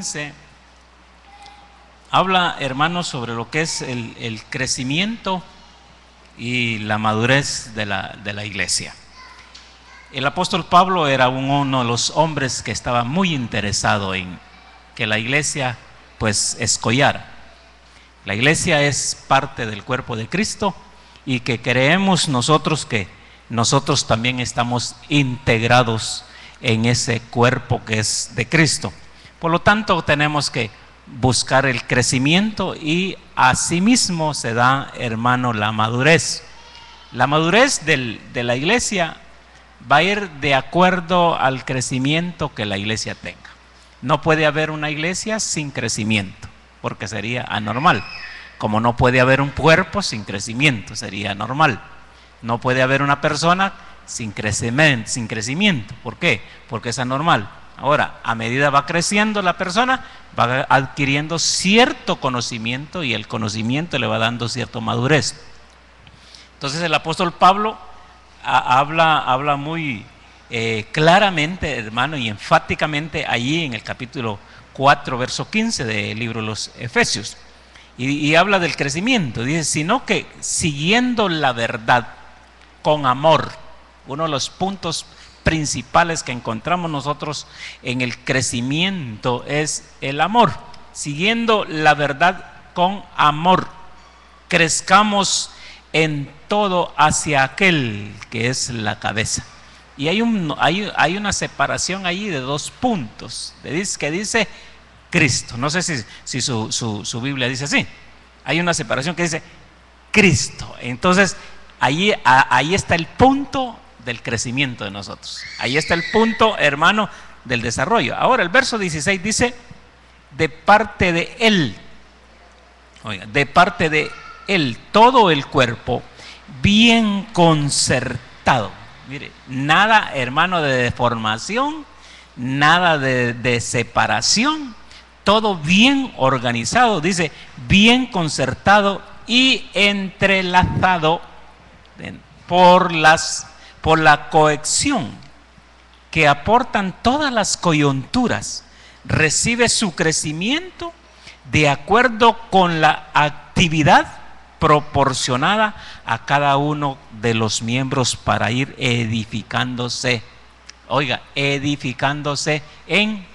15 habla, hermanos, sobre lo que es el crecimiento y la madurez de la iglesia. El apóstol Pablo era uno de los hombres que estaba muy interesado en que la iglesia pues escollara. La iglesia es parte del cuerpo de Cristo y que creemos nosotros que nosotros también estamos integrados en ese cuerpo que es de Cristo. Por lo tanto, tenemos que buscar el crecimiento y asimismo se da, hermano, la madurez. La madurez de la iglesia va a ir de acuerdo al crecimiento que la iglesia tenga. No puede haber una iglesia sin crecimiento, porque sería anormal. Como no puede haber un cuerpo sin crecimiento, sería anormal. No puede haber una persona sin crecimiento. ¿Por qué? Porque es anormal. Ahora, a medida va creciendo la persona, va adquiriendo cierto conocimiento y el conocimiento le va dando cierta madurez. Entonces el apóstol Pablo habla muy claramente, hermano, y enfáticamente allí en el capítulo 4, verso 15 del libro de los Efesios. Y habla del crecimiento. Dice, sino que siguiendo la verdad con amor. Uno de los puntos principales que encontramos nosotros en el crecimiento es el amor. Siguiendo la verdad con amor, crezcamos en todo hacia aquel que es la cabeza. Y hay una separación ahí de dos puntos, que dice Cristo. No sé si su Biblia dice así. Hay una separación que dice Cristo. Entonces, ahí está el punto del crecimiento de nosotros. Ahí está el punto, hermano, del desarrollo. Ahora, el verso 16 dice, de parte de Él, oiga, de parte de Él, todo el cuerpo, bien concertado. Mire, nada, hermano, de deformación, nada de separación, todo bien organizado, dice, bien concertado y entrelazado por la cohesión que aportan todas las coyunturas, recibe su crecimiento de acuerdo con la actividad proporcionada a cada uno de los miembros para ir edificándose. Oiga, edificándose en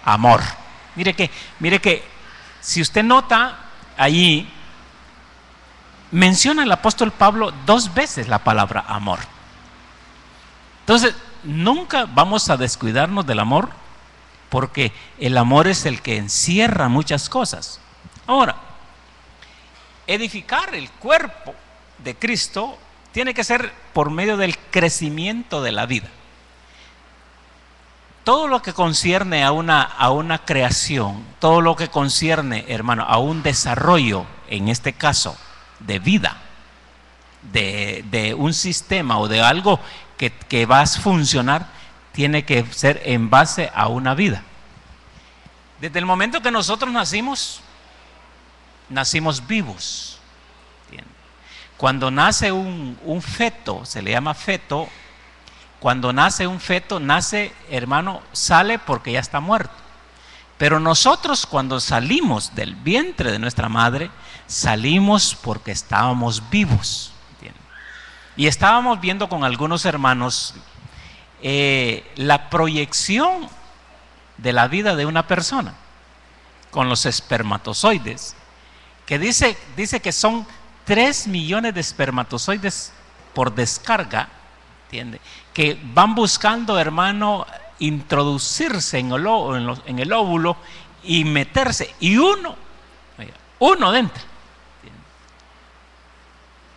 amor. Mire que si usted nota allí, menciona el apóstol Pablo 2 veces la palabra amor. Entonces, nunca vamos a descuidarnos del amor, porque el amor es el que encierra muchas cosas. Ahora, edificar el cuerpo de Cristo tiene que ser por medio del crecimiento de la vida. Todo lo que concierne a una creación, todo lo que concierne, hermano, a un desarrollo, en este caso, de vida, de un sistema o de algo que va a funcionar, tiene que ser en base a una vida. Desde el momento que nosotros nacimos vivos. Cuando nace un feto, se le llama feto. Cuando nace un feto, hermano, sale porque ya está muerto. Pero nosotros, cuando salimos del vientre de nuestra madre, salimos porque estábamos vivos. Y estábamos viendo con algunos hermanos la proyección de la vida de una persona con los espermatozoides, que dice que son 3 millones de espermatozoides por descarga, ¿entiende? Que van buscando, hermano, introducirse en el óvulo y meterse, y uno dentro. ¿Entiende?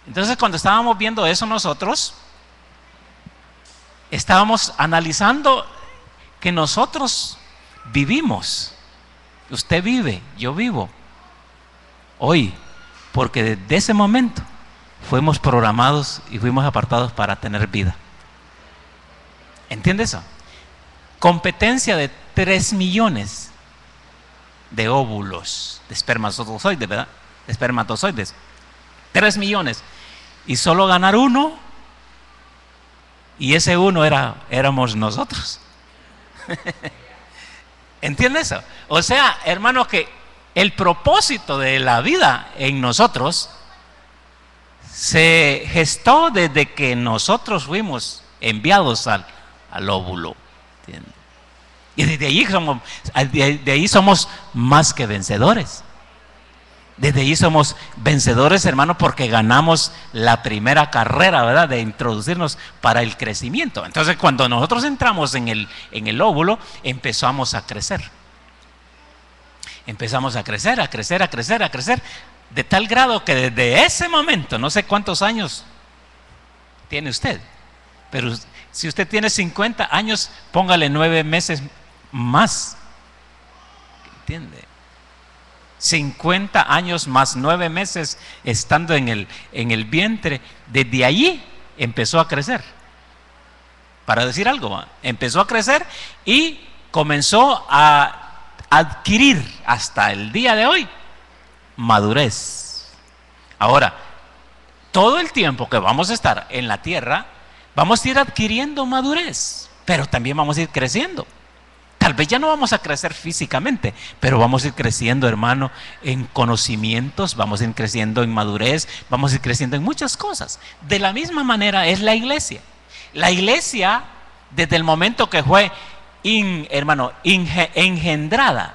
Entonces, cuando estábamos viendo eso nosotros, estábamos analizando que nosotros vivimos. Usted vive, yo vivo. Hoy, porque desde ese momento fuimos programados y fuimos apartados para tener vida. ¿Entiende eso? Competencia de 3 millones de óvulos, de espermatozoides, ¿verdad? De espermatozoides. 3 millones. Y solo ganar uno, y ese uno éramos nosotros. ¿Entiendes eso? O sea, hermano, que el propósito de la vida en nosotros se gestó desde que nosotros fuimos enviados al óvulo. ¿Entiendes? Y de ahí somos más que vencedores. Desde ahí somos vencedores, hermano, porque ganamos la primera carrera, ¿verdad?, de introducirnos para el crecimiento. Entonces, cuando nosotros entramos en el óvulo, empezamos a crecer. Empezamos a crecer, a crecer, a crecer, a crecer, de tal grado que desde ese momento, no sé cuántos años tiene usted, pero si usted tiene 50 años, póngale 9 meses más. ¿Entiende? 50 años más 9 meses estando en el vientre, desde allí empezó a crecer. Para decir algo, empezó a crecer y comenzó a adquirir hasta el día de hoy madurez. Ahora, todo el tiempo que vamos a estar en la tierra, vamos a ir adquiriendo madurez, pero también vamos a ir creciendo. Tal vez ya no vamos a crecer físicamente, pero vamos a ir creciendo, hermano, en conocimientos, vamos a ir creciendo en madurez, vamos a ir creciendo en muchas cosas. De la misma manera es la iglesia. La iglesia, desde el momento que fue, engendrada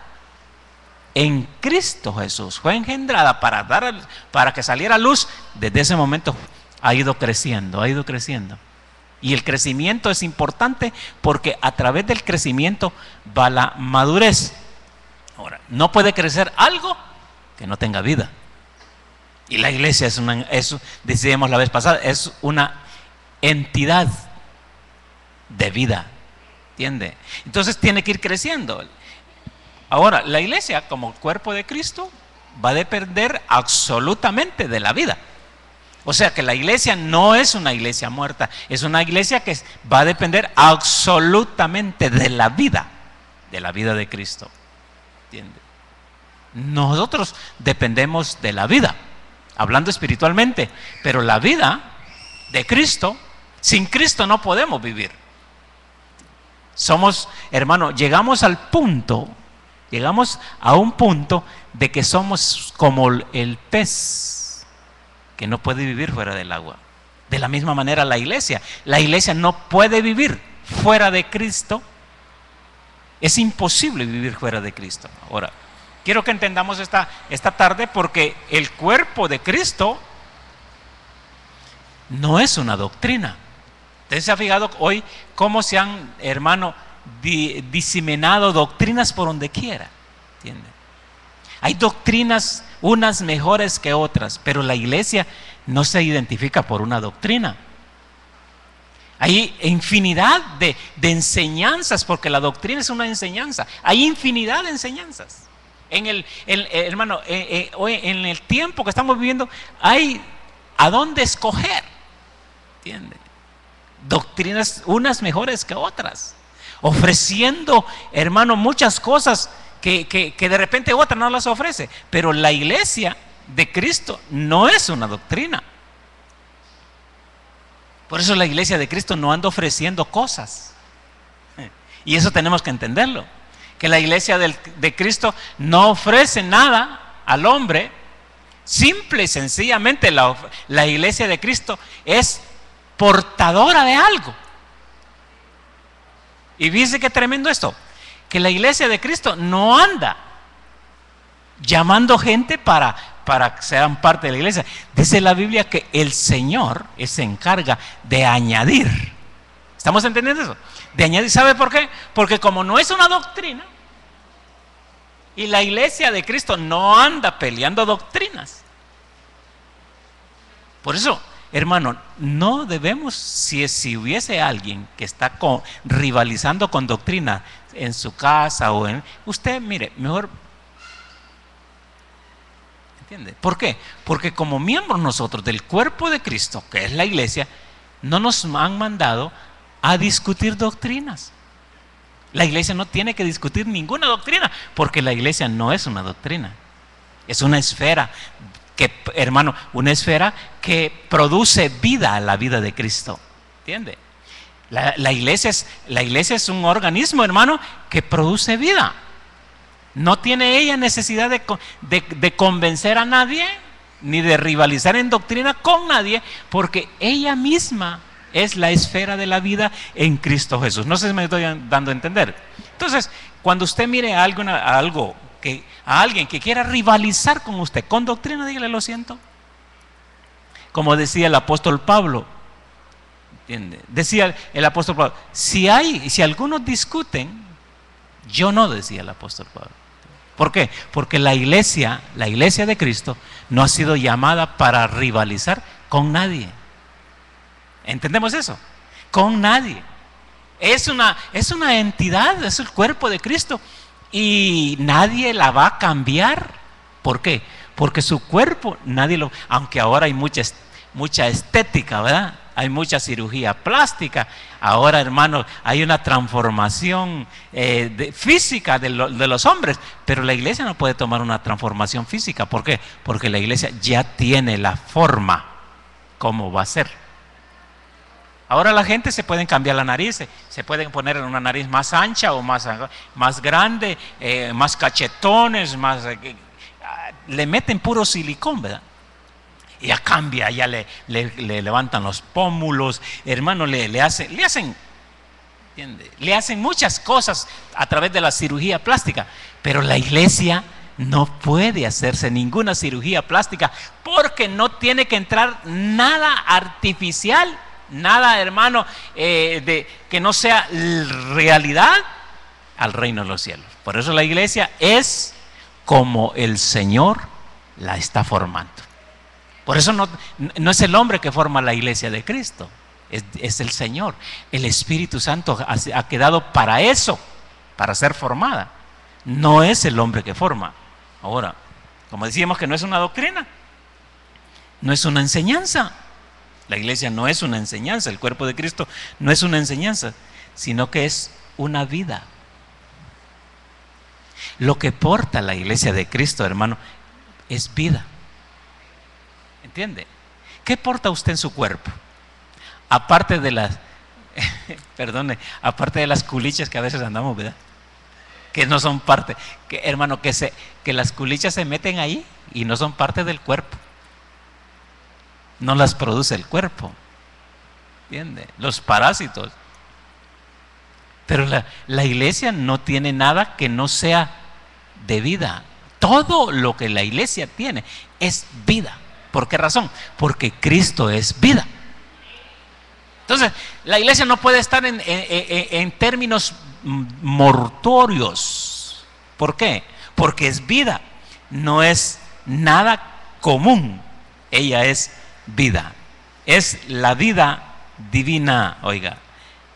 en Cristo Jesús, fue engendrada para que saliera a luz, desde ese momento ha ido creciendo, ha ido creciendo. Y el crecimiento es importante porque a través del crecimiento va la madurez. Ahora, no puede crecer algo que no tenga vida. Y la iglesia decíamos la vez pasada, es una entidad de vida. ¿Entiende? Entonces tiene que ir creciendo. Ahora, la iglesia como cuerpo de Cristo va a depender absolutamente de la vida. O sea que la iglesia no es una iglesia muerta, es una iglesia que va a depender absolutamente de la vida de Cristo. ¿Entiende? Nosotros dependemos de la vida, hablando espiritualmente, pero la vida de Cristo, sin Cristo no podemos vivir. Somos, hermano, llegamos a un punto de que somos como el pez que no puede vivir fuera del agua. De la misma manera la iglesia no puede vivir fuera de Cristo. Es imposible vivir fuera de Cristo. Ahora, quiero que entendamos esta tarde, porque el cuerpo de Cristo no es una doctrina. ¿Usted se ha fijado hoy cómo se han, hermano, diseminado doctrinas por donde quiera? ¿Entiende? Hay doctrinas, unas mejores que otras, pero la iglesia no se identifica por una doctrina. Hay infinidad de enseñanzas, porque la doctrina es una enseñanza. Hay infinidad de enseñanzas. Hermano, hoy en el tiempo que estamos viviendo, hay a dónde escoger. ¿Entiende? Doctrinas, unas mejores que otras, ofreciendo, hermano, muchas cosas que de repente otra no las ofrece. Pero la iglesia de Cristo no es una doctrina. Por eso la iglesia de Cristo no anda ofreciendo cosas. Y eso tenemos que entenderlo, que la iglesia de Cristo no ofrece nada al hombre. Simple y sencillamente la iglesia de Cristo es portadora de algo. Y fíjense qué tremendo esto, que la iglesia de Cristo no anda llamando gente para que sean parte de la iglesia. Dice la Biblia que el Señor se encarga de añadir. ¿Estamos entendiendo eso? De añadir. ¿Sabe por qué? Porque como no es una doctrina, y la iglesia de Cristo no anda peleando doctrinas. Por eso, hermano, no debemos, si hubiese alguien que está rivalizando con doctrina en su casa usted, mire, mejor. ¿Entiende? ¿Por qué? Porque como miembros nosotros del cuerpo de Cristo, que es la iglesia, no nos han mandado a discutir doctrinas. La iglesia no tiene que discutir ninguna doctrina, porque la iglesia no es una doctrina. Es una esfera hermano, una esfera que produce vida a la vida de Cristo. ¿Entiende? La iglesia es un organismo, hermano, que produce vida. No tiene ella necesidad de convencer a nadie, ni de rivalizar en doctrina con nadie, porque ella misma es la esfera de la vida en Cristo Jesús. No sé si me estoy dando a entender. Entonces, cuando usted mire a alguien que quiera rivalizar con usted con doctrina, dígale: lo siento. Como decía el apóstol Pablo, ¿entiende? Decía el apóstol Pablo: si algunos discuten, yo no, decía el apóstol Pablo. ¿Por qué? Porque la iglesia de Cristo no ha sido llamada para rivalizar con nadie. ¿Entendemos eso? Con nadie. Es una entidad, es el cuerpo de Cristo, y nadie la va a cambiar. ¿Por qué? Porque su cuerpo, aunque ahora hay mucha estética, ¿verdad? Hay mucha cirugía plástica. Ahora, hermanos, hay una transformación física de los hombres, pero la iglesia no puede tomar una transformación física. ¿Por qué? Porque la iglesia ya tiene la forma como va a ser. Ahora la gente se pueden cambiar la nariz, se pueden poner una nariz más ancha o más grande, más cachetones, le meten puro silicón, ¿verdad? Y ya cambia, ya le levantan los pómulos, hermano, le hacen muchas cosas a través de la cirugía plástica, pero la iglesia no puede hacerse ninguna cirugía plástica, porque no tiene que entrar nada artificial, nada, hermano, que no sea realidad al reino de los cielos. Por eso la iglesia es como el Señor la está formando. Por eso no es el hombre que forma la iglesia de Cristo, es el Señor. El Espíritu Santo ha quedado para eso, para ser formada. No es el hombre que forma. Ahora, como decíamos, que no es una doctrina, no es una enseñanza. La iglesia no es una enseñanza, el cuerpo de Cristo no es una enseñanza, sino que es una vida. Lo que porta la iglesia de Cristo, hermano, es vida. ¿Entiende? ¿Qué porta usted en su cuerpo? Aparte de las aparte de las culichas que a veces andamos, ¿verdad? Que no son parte, hermano, que las culichas se meten ahí y no son parte del cuerpo. No las produce el cuerpo, ¿entiende? Los parásitos. Pero la iglesia no tiene nada que no sea de vida. Todo lo que la iglesia tiene es vida. ¿Por qué razón? Porque Cristo es vida. Entonces, la iglesia no puede estar en términos mortuorios. ¿Por qué? Porque es vida. No es nada común. Ella es vida. Es la vida divina, oiga,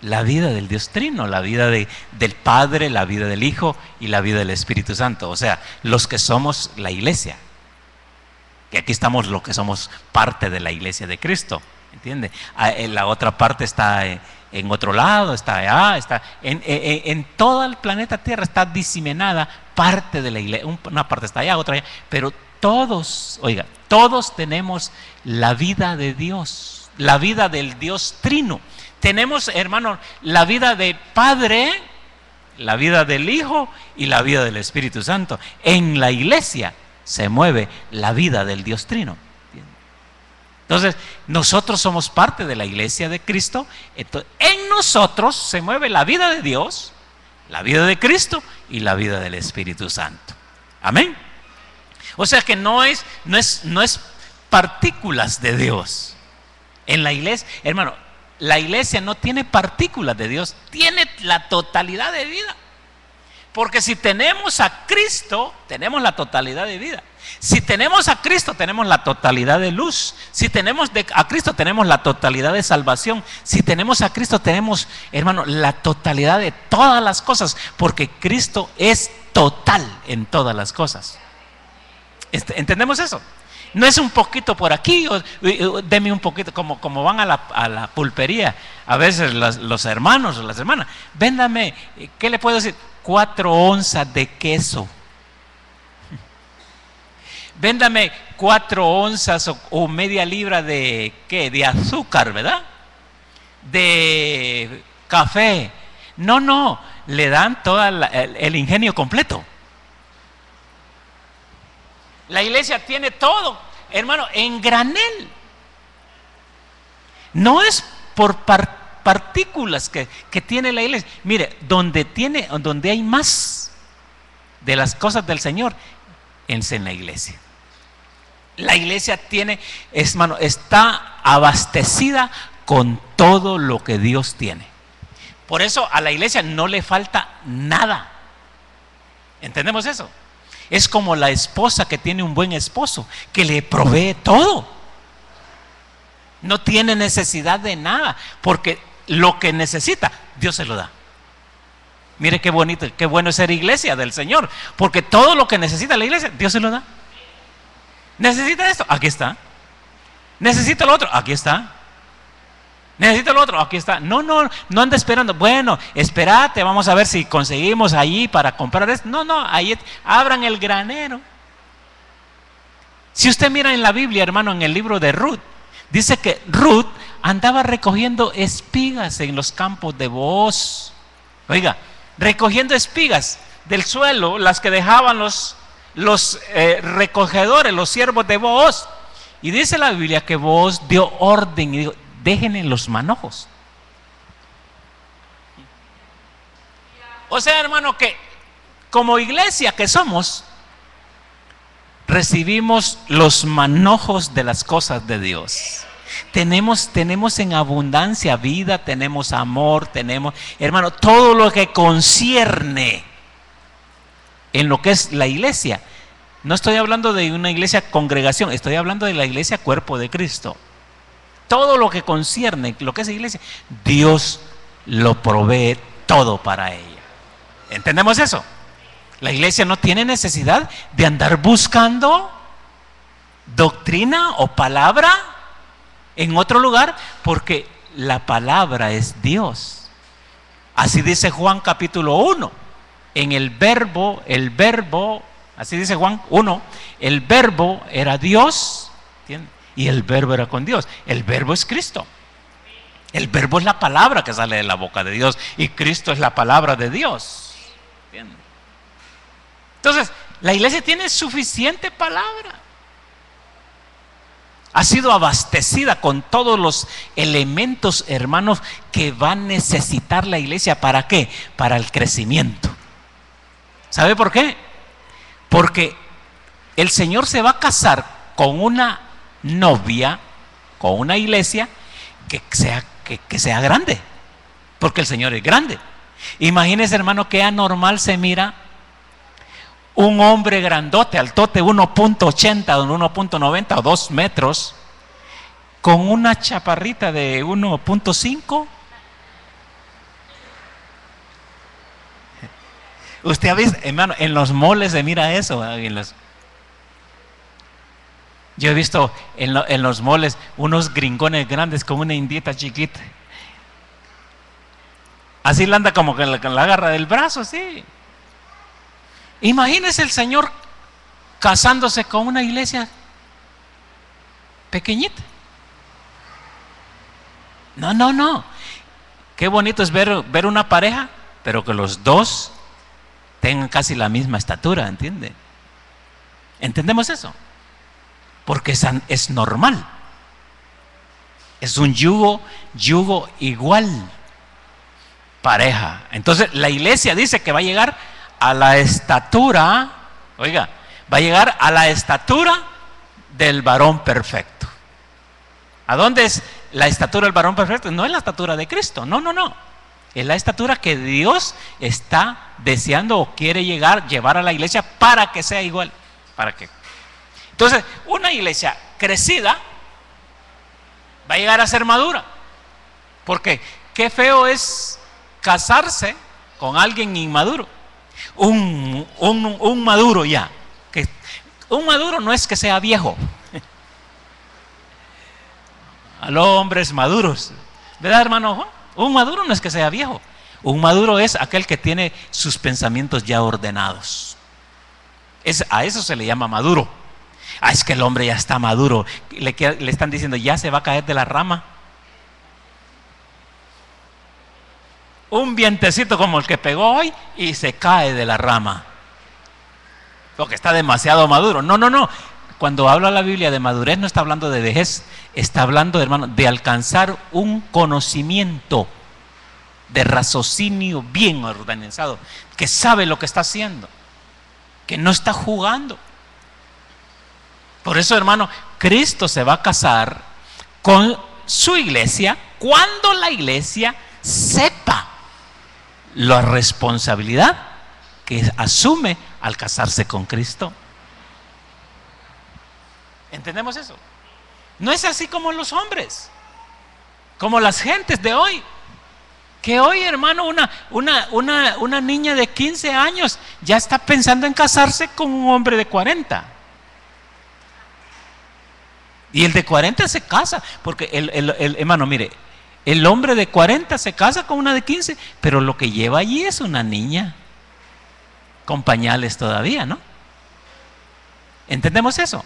la vida del Dios Trino, la vida del Padre, la vida del Hijo y la vida del Espíritu Santo. O sea, los que somos la iglesia. Que aquí estamos los que somos parte de la iglesia de Cristo, ¿entiende? La otra parte está en otro lado, está allá, está en todo el planeta Tierra, está diseminada parte de la iglesia. Una parte está allá, otra allá, pero todos, oiga, todos tenemos la vida de Dios, la vida del Dios Trino. Tenemos, hermano, la vida del Padre, la vida del Hijo y la vida del Espíritu Santo. En la iglesia se mueve la vida del Dios Trino. Entonces, nosotros somos parte de la iglesia de Cristo. Entonces, en nosotros se mueve la vida de Dios, la vida de Cristo y la vida del Espíritu Santo. Amén. O sea que no es partículas de Dios. En la iglesia, hermano, la iglesia no tiene partículas de Dios, tiene la totalidad de vida. Porque si tenemos a Cristo, tenemos la totalidad de vida. Si tenemos a Cristo, tenemos la totalidad de luz. Si tenemos a Cristo, tenemos la totalidad de salvación. Si tenemos a Cristo, tenemos, hermano, la totalidad de todas las cosas. Porque Cristo es total en todas las cosas. ¿Entendemos eso? No es un poquito por aquí, deme un poquito, como van a la pulpería. A veces los hermanos o las hermanas, véndame, ¿qué le puedo decir? 4 onzas de queso. Véndame 4 onzas o media libra de ¿qué? De azúcar, ¿verdad? De café. No, le dan todo el ingenio completo. La iglesia tiene todo, hermano, en granel. No es por partículas que tiene la iglesia. Mire, donde hay más de las cosas del Señor, es en la iglesia. La iglesia hermano, está abastecida con todo lo que Dios tiene. Por eso a la iglesia no le falta nada. ¿Entendemos eso? Es como la esposa que tiene un buen esposo, que le provee todo. No tiene necesidad de nada, porque lo que necesita, Dios se lo da. Mire qué bonito, qué bueno es ser iglesia del Señor, porque todo lo que necesita la iglesia, Dios se lo da. ¿Necesita esto? Aquí está. ¿Necesita lo otro? Aquí está. ¿Necesita lo otro? Aquí está. No anda esperando. Bueno, espérate, vamos a ver si conseguimos allí para comprar esto. No, ahí abran el granero. Si usted mira en la Biblia, hermano, en el libro de Ruth, dice que Ruth andaba recogiendo espigas en los campos de Booz. Oiga, recogiendo espigas del suelo, las que dejaban los recogedores, los siervos de Booz. Y dice la Biblia que Booz dio orden y dijo: déjenle los manojos. O sea, hermano, que como iglesia que somos, recibimos los manojos de las cosas de Dios. Tenemos en abundancia vida, tenemos amor, tenemos, hermano, todo lo que concierne en lo que es la iglesia. No estoy hablando de una iglesia congregación, estoy hablando de la iglesia cuerpo de Cristo. Todo lo que concierne lo que es iglesia, Dios lo provee todo para ella. ¿Entendemos eso? La iglesia no tiene necesidad de andar buscando doctrina o palabra en otro lugar, porque la palabra es Dios. Así dice Juan capítulo 1. En el verbo, así dice Juan 1, el verbo era Dios, ¿entiendes? Y el verbo era con Dios. El verbo es Cristo. El verbo es la palabra que sale de la boca de Dios, y Cristo es la palabra de Dios. ¿Entiendes? Entonces, la iglesia tiene suficiente palabra. Ha sido abastecida con todos los elementos, hermanos, que va a necesitar la iglesia. ¿Para qué? Para el crecimiento. ¿Sabe por qué? Porque el Señor se va a casar con una novia, con una iglesia que sea grande, porque el Señor es grande. Imagínese, hermano, que anormal se mira un hombre grandote, altote, 1.80 o 1.90 o 2 metros, con una chaparrita de 1.5. Usted ha visto, hermano, en los moles se mira eso. Yo he visto en los moles unos gringones grandes con una indieta chiquita. Así la anda como que la agarra del brazo, sí. Imagínese el Señor casándose con una iglesia pequeñita. No. Qué bonito es ver una pareja, pero que los dos tengan casi la misma estatura, ¿entiende? ¿Entendemos eso? Porque es normal. Es un yugo igual, pareja. Entonces la iglesia dice que va a llegar a la estatura, oiga, va a llegar a la estatura del varón perfecto. ¿A dónde es la estatura del varón perfecto? No es la estatura de Cristo, no. Es la estatura que Dios está deseando o quiere llevar a la iglesia para que sea igual. ¿Para qué? Entonces, una iglesia crecida va a llegar a ser madura. Porque qué feo es casarse con alguien inmaduro. Un maduro ya. Un maduro no es que sea viejo. A los hombres maduros, ¿verdad, hermano? Un maduro no es que sea viejo. Un maduro es aquel que tiene sus pensamientos ya ordenados. A eso se le llama maduro. Es que el hombre ya está maduro. Le están diciendo, ya se va a caer de la rama. Un vientecito como el que pegó hoy y se cae de la rama. porque está demasiado maduro. No, no, no. Cuando habla la Biblia de madurez no está hablando de vejez, está hablando, hermano, de alcanzar un conocimiento de raciocinio bien organizado, que sabe lo que está haciendo, que no está jugando. Por eso, hermano, Cristo se va a casar con su iglesia cuando la iglesia sepa la responsabilidad que asume al casarse con Cristo. ¿Entendemos eso? No es así como los hombres, como las gentes de hoy. Que hoy, hermano, una niña de 15 años ya está pensando en casarse con un hombre de 40. Y el de 40 se casa, porque hermano, mire, el hombre de 40 se casa con una de 15, pero lo que lleva allí es una niña con pañales todavía, ¿no? ¿Entendemos eso?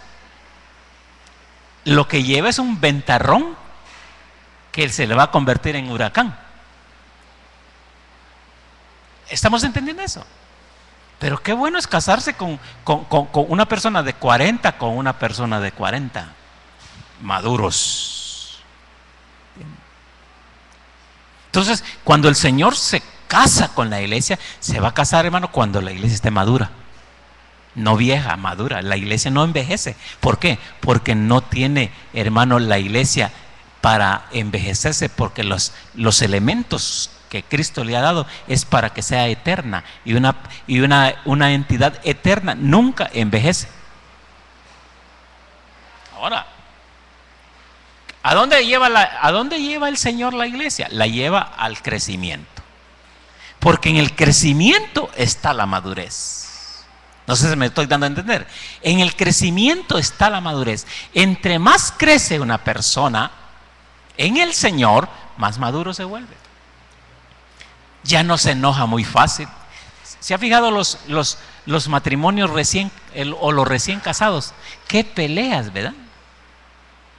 Lo que lleva es un ventarrón que se le va a convertir en huracán. ¿Estamos entendiendo eso? Pero qué bueno es casarse con una persona de 40, con una persona de 40, maduros. Entonces, cuando el Señor se casa con la iglesia, se va a casar, hermano, cuando la iglesia esté madura. No vieja, madura. La iglesia no envejece. ¿Por qué? Porque no tiene, hermano, la iglesia para envejecerse, porque los elementos que Cristo le ha dado es para que sea eterna, y una entidad eterna nunca envejece. Ahora, ¿a dónde lleva el Señor la iglesia? La lleva al crecimiento, porque en el crecimiento está la madurez. No sé si me estoy dando a entender. En el crecimiento está la madurez. Entre más crece una persona en el Señor, más maduro se vuelve. Ya no se enoja muy fácil. ¿Se ha fijado los matrimonios o los recién casados? Qué peleas, ¿verdad?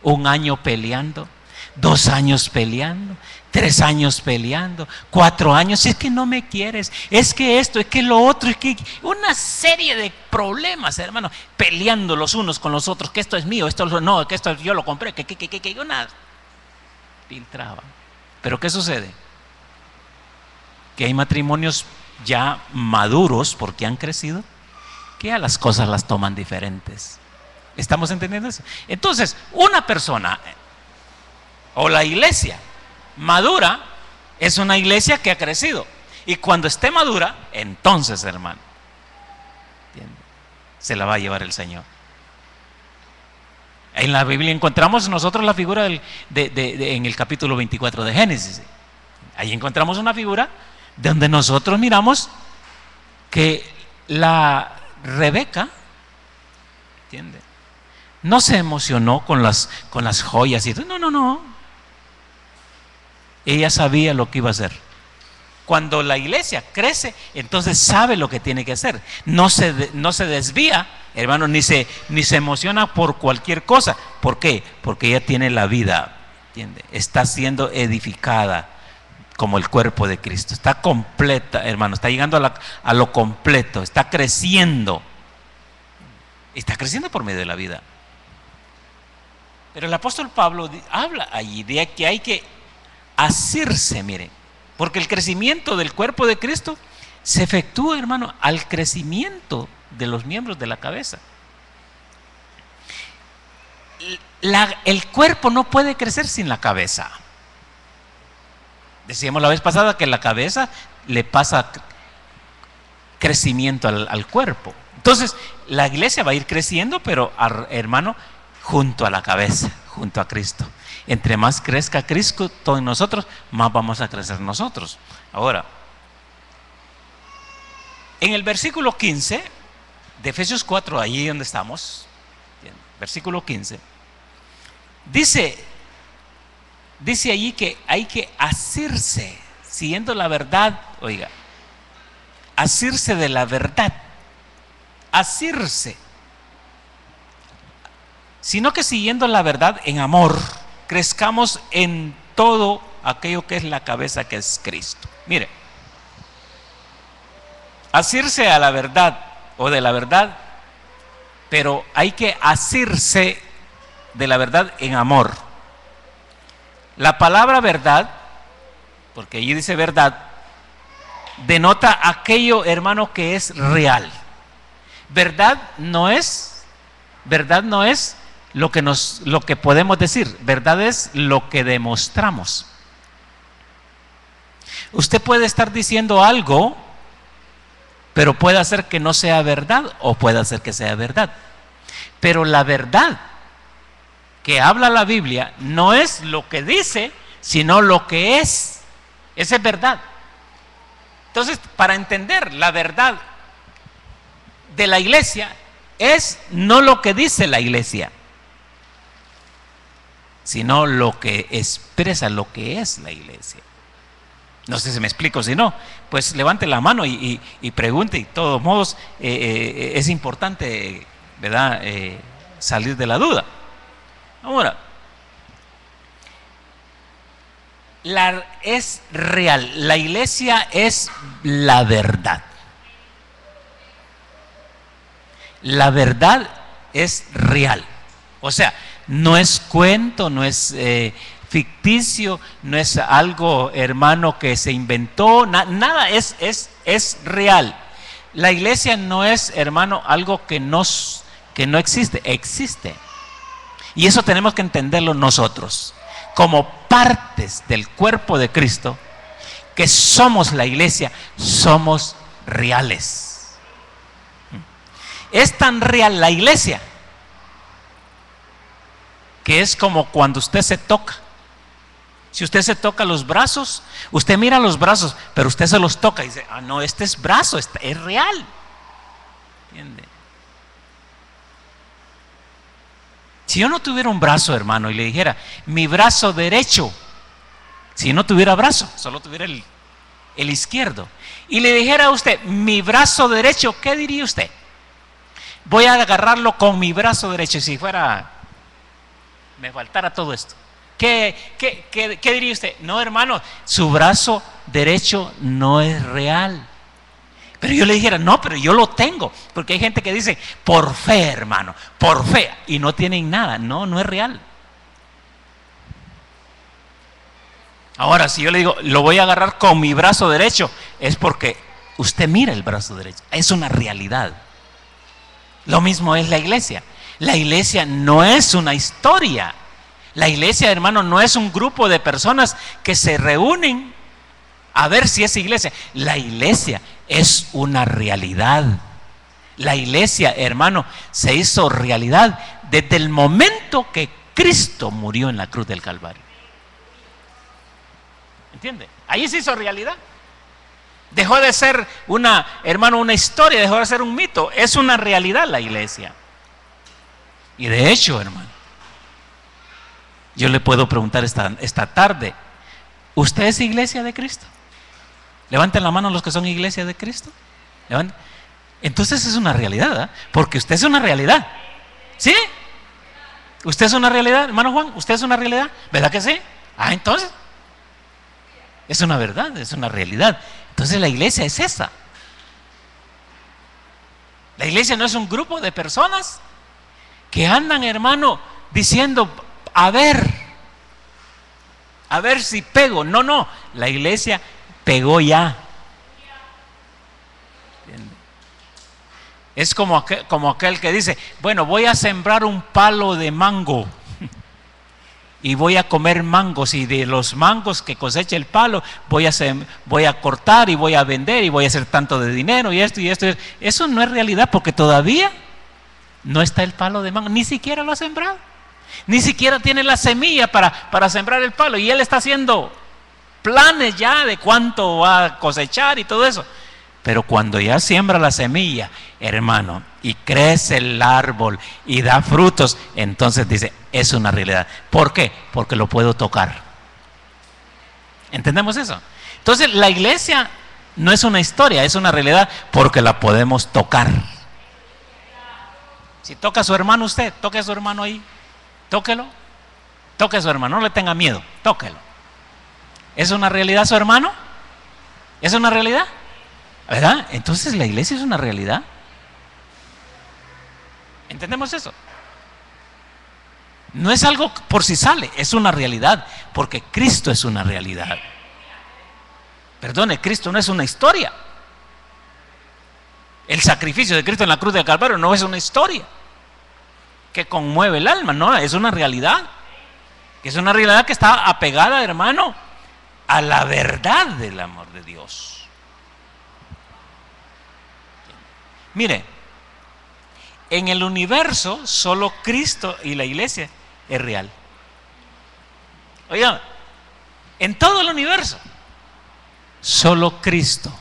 1 año peleando, 2 años peleando, 3 años peleando, 4 años. Es que no me quieres, es que esto, es que lo otro, es que una serie de problemas, hermano, peleando los unos con los otros, que esto es mío, esto no, que esto yo lo compré, que una filtraba. Pero ¿qué sucede? Que hay matrimonios ya maduros porque han crecido, que a las cosas las toman diferentes. ¿Estamos entendiendo eso? Entonces, una persona o la iglesia madura es una iglesia que ha crecido. Y cuando esté madura, entonces, hermano, ¿entiende?, se la va a llevar el Señor. En la Biblia encontramos nosotros la figura en el capítulo 24 de Génesis. Ahí encontramos una figura donde nosotros miramos que la Rebeca, ¿entiende?, no se emocionó con las joyas y todo. No. Ella sabía lo que iba a hacer. Cuando la iglesia crece, entonces sabe lo que tiene que hacer. No se desvía, hermano, ni se emociona por cualquier cosa. ¿Por qué? Porque ella tiene la vida, ¿entiende? Está siendo edificada como el cuerpo de Cristo. Está completa, hermano. Está llegando a lo completo. Está creciendo. Está creciendo por medio de la vida. Pero el apóstol Pablo habla allí de que hay que asirse, mire, porque el crecimiento del cuerpo de Cristo se efectúa, hermano, al crecimiento de los miembros de la cabeza. El cuerpo no puede crecer sin la cabeza. Decíamos la vez pasada que la cabeza le pasa crecimiento al cuerpo. Entonces, la iglesia va a ir creciendo, pero, hermano, junto a la cabeza, junto a Cristo. Entre más crezca Cristo en nosotros, más vamos a crecer nosotros. Ahora, en el versículo 15 de Efesios 4, allí donde estamos, versículo 15, dice allí que hay que asirse, siguiendo la verdad, oiga, asirse de la verdad, asirse, sino que siguiendo la verdad en amor, crezcamos en todo aquello que es la cabeza, que es Cristo. Mire, asirse a la verdad o de la verdad pero hay que asirse de la verdad en amor. La palabra verdad, porque allí dice verdad, denota aquello, hermano, que es real. Verdad no es lo que podemos decir. Verdad es lo que demostramos. Usted puede estar diciendo algo, pero puede hacer que no sea verdad o puede hacer que sea verdad. Pero la verdad que habla la Biblia no es lo que dice, sino lo que es. Esa es verdad. Entonces, para entender la verdad de la iglesia, es no lo que dice la iglesia, sino lo que expresa lo que es la iglesia. No sé si me explico. Si no, pues levante la mano y pregunte. Y de todos modos, es importante, ¿verdad?, salir de la duda. Ahora, es real. La iglesia es la verdad. La verdad es real. O sea, no es cuento, no es ficticio, no es algo, hermano, que se inventó, nada, es real. La iglesia no es, hermano, algo que no existe, existe. Y eso tenemos que entenderlo nosotros, como partes del cuerpo de Cristo, que somos la iglesia, somos reales. Es tan real la iglesia que es como cuando usted se toca. Si usted se toca los brazos, usted mira los brazos, pero usted se los toca y dice, ah, no, este es brazo, es real. ¿Entiende? Si yo no tuviera un brazo, hermano, y le dijera, mi brazo derecho, si no tuviera brazo, solo tuviera el izquierdo, y le dijera a usted, mi brazo derecho, ¿qué diría usted? Voy a agarrarlo con mi brazo derecho, si fuera, me faltara todo esto. ¿Qué diría usted? No, hermano, su brazo derecho no es real. Pero yo le dijera, no, pero yo lo tengo. Porque hay gente que dice, por fe, hermano, por fe, y no tienen nada. No es real. Ahora, si yo le digo, lo voy a agarrar con mi brazo derecho, es porque usted mira el brazo derecho. Es una realidad. Lo mismo es la iglesia. La iglesia no es una historia. La iglesia, hermano, no es un grupo de personas que se reúnen a ver si es iglesia. La iglesia es una realidad. La iglesia, hermano, se hizo realidad desde el momento que Cristo murió en la cruz del Calvario. ¿Entiende? Ahí se hizo realidad. Dejó de ser una historia, dejó de ser un mito. Es una realidad la iglesia. Y de hecho, hermano, yo le puedo preguntar esta tarde, ¿usted es iglesia de Cristo? Levanten la mano los que son iglesia de Cristo. Levanten. Entonces es una realidad, ¿eh? Porque usted es una realidad. ¿Sí? ¿Usted es una realidad, hermano Juan? ¿Usted es una realidad? ¿Verdad que sí? Ah, entonces es una verdad, es una realidad. Entonces la iglesia es esa. La iglesia no es un grupo de personas que andan, hermano, diciendo, a ver si pego. No, la iglesia pegó ya. Es como aquel que dice, bueno, voy a sembrar un palo de mango y voy a comer mangos, y de los mangos que coseche el palo voy a cortar y voy a vender y voy a hacer tanto de dinero y esto y esto. Eso no es realidad, porque todavía no está el palo de mango, ni siquiera lo ha sembrado, ni siquiera tiene la semilla para sembrar el palo, y él está haciendo planes ya de cuánto va a cosechar y todo eso. Pero cuando ya siembra la semilla, hermano, y crece el árbol y da frutos, entonces dice, es una realidad. ¿Por qué? Porque lo puedo tocar. ¿Entendemos eso? Entonces la iglesia no es una historia, es una realidad porque la podemos tocar. Si toca a su hermano usted, toque a su hermano ahí, tóquelo, toque a su hermano, no le tenga miedo, tóquelo. ¿Es una realidad su hermano? ¿Es una realidad? ¿Verdad? Entonces la iglesia es una realidad. ¿Entendemos eso? No es algo por si sale, es una realidad, porque Cristo es una realidad. Perdone, Cristo no es una historia. El sacrificio de Cristo en la cruz del Calvario no es una historia que conmueve el alma, no, es una realidad. Es una realidad que está apegada, hermano, a la verdad del amor de Dios. Mire, en el universo solo Cristo y la iglesia es real. Oiga, en todo el universo solo Cristo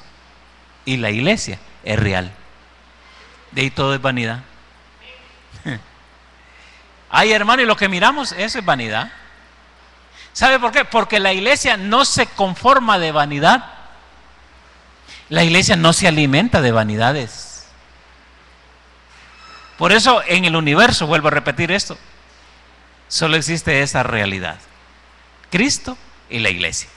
y la iglesia es real. De ahí todo es vanidad. Ay, hermano, y lo que miramos, eso es vanidad. ¿Sabe por qué? Porque la iglesia no se conforma de vanidad. La iglesia no se alimenta de vanidades. Por eso en el universo, vuelvo a repetir esto, solo existe esa realidad: Cristo y la iglesia.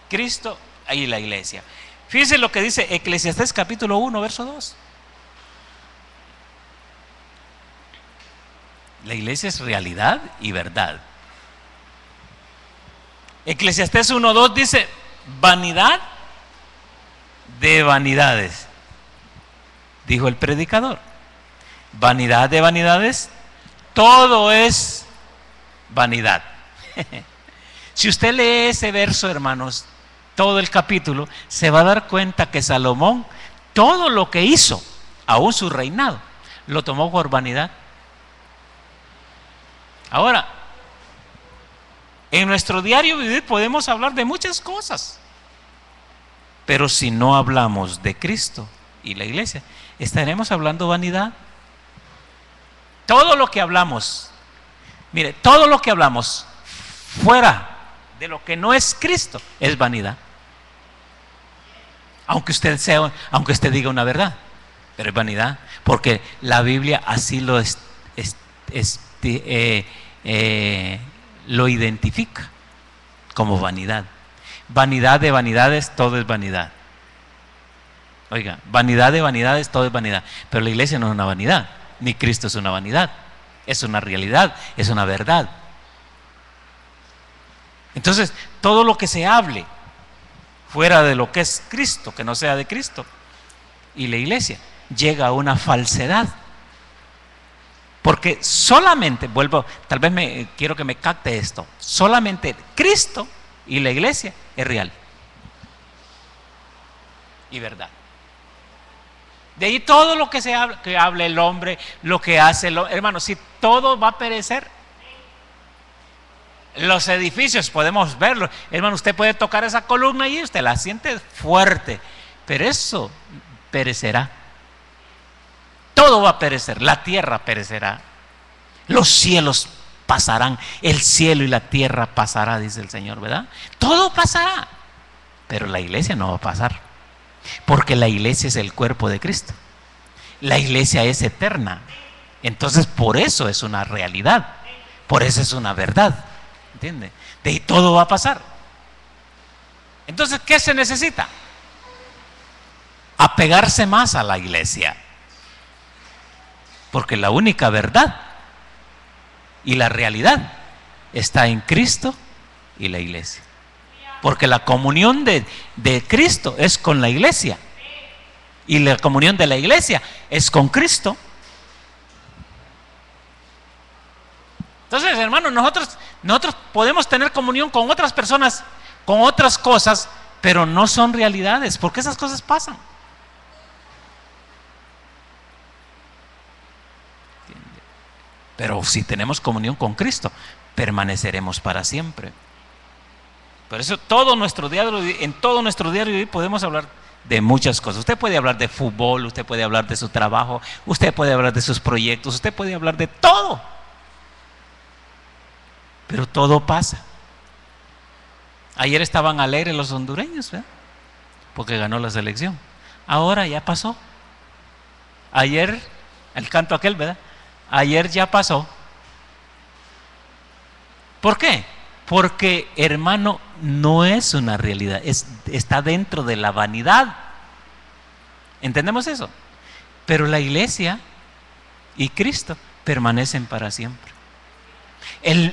Cristo y la iglesia. Fíjense lo que dice Eclesiastés capítulo 1, verso 2. La iglesia es realidad y verdad. Eclesiastés 1:2 dice: vanidad de vanidades, dijo el predicador. Vanidad de vanidades, todo es vanidad. Si usted lee ese verso, hermanos, todo el capítulo, se va a dar cuenta que Salomón, todo lo que hizo, aún su reinado, lo tomó por vanidad. Ahora, en nuestro diario vivir podemos hablar de muchas cosas, pero si no hablamos de Cristo y la iglesia, estaremos hablando vanidad. Todo lo que hablamos, mire, todo lo que hablamos fuera de lo que no es Cristo es vanidad. Aunque usted diga una verdad, pero es vanidad, porque la Biblia así lo identifica como vanidad. Vanidad de vanidades, todo es vanidad. Oiga, vanidad de vanidades, todo es vanidad. Pero la iglesia no es una vanidad, ni Cristo es una vanidad. Es una realidad, es una verdad. Entonces, todo lo que se hable fuera de lo que es Cristo, que no sea de Cristo y la iglesia, llega a una falsedad. Porque solamente, tal vez quiero que me capte esto, solamente Cristo y la iglesia es real y verdad. De ahí todo lo que que hable el hombre, lo que hace el hombre, hermano, si todo va a perecer. Los edificios podemos verlo, hermano, usted puede tocar esa columna y usted la siente fuerte, pero eso perecerá. Todo va a perecer, la tierra perecerá, los cielos pasarán, el cielo y la tierra pasará, dice el Señor, ¿verdad? Todo pasará, pero la iglesia no va a pasar, porque la iglesia es el cuerpo de Cristo. La iglesia es eterna, entonces por eso es una realidad, por eso es una verdad, ¿entiende? De ahí todo va a pasar. Entonces, ¿qué se necesita? Apegarse más a la iglesia, porque la única verdad y la realidad está en Cristo y la iglesia. Porque la comunión de Cristo es con la iglesia y la comunión de la iglesia es con Cristo. Entonces, hermanos, nosotros podemos tener comunión con otras personas, con otras cosas, pero no son realidades, porque esas cosas pasan. Pero si tenemos comunión con Cristo, permaneceremos para siempre. Por eso en todo nuestro diario podemos hablar de muchas cosas. Usted puede hablar de fútbol, usted puede hablar de su trabajo, usted puede hablar de sus proyectos, usted puede hablar de todo. Pero todo pasa. Ayer estaban alegres los hondureños, ¿verdad? Porque ganó la selección. Ahora ya pasó. Ayer, el canto aquel, ¿verdad? Ayer ya pasó. ¿Por qué? Porque, hermano, no es una realidad, está dentro de la vanidad. ¿Entendemos eso? Pero la iglesia y Cristo permanecen para siempre.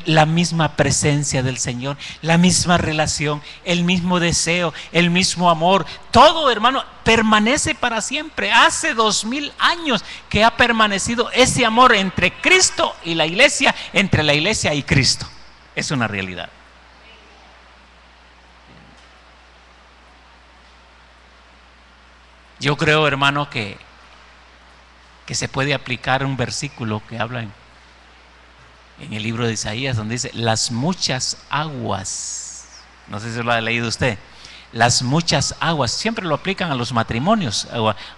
La misma presencia del Señor, la misma relación, el mismo deseo, el mismo amor, todo, hermano, permanece para siempre. Hace 2000 años que ha permanecido ese amor entre Cristo y la iglesia, entre la iglesia y Cristo. Es una realidad. Yo creo, hermano, que se puede aplicar un versículo que habla en el libro de Isaías, donde dice: las muchas aguas, no sé si lo ha leído usted, las muchas aguas, siempre lo aplican a los matrimonios,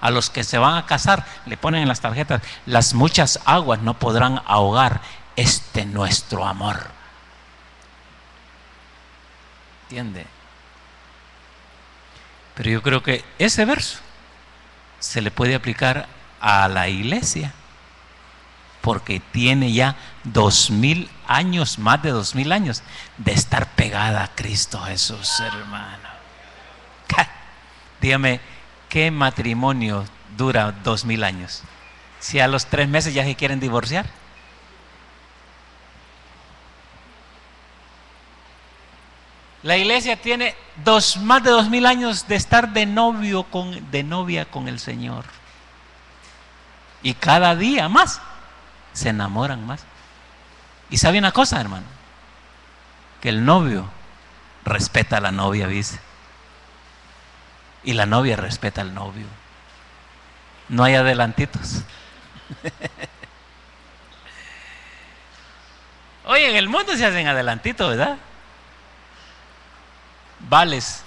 a los que se van a casar, le ponen en las tarjetas: las muchas aguas no podrán ahogar nuestro amor. ¿Entiende? Pero yo creo que ese verso se le puede aplicar a la iglesia, porque tiene ya 2000 años, más de 2000 años de estar pegada a Cristo Jesús, hermano. Dígame, ¿qué matrimonio dura 2000 años? Si a los 3 meses ya se quieren divorciar. La iglesia tiene más de 2000 años de estar de novia con el Señor. Y cada día más se enamoran más. Y sabe una cosa, hermano, que el novio respeta a la novia, dice, y la novia respeta al novio. No hay adelantitos. Oye, en el mundo se hacen adelantitos, ¿verdad? Vales.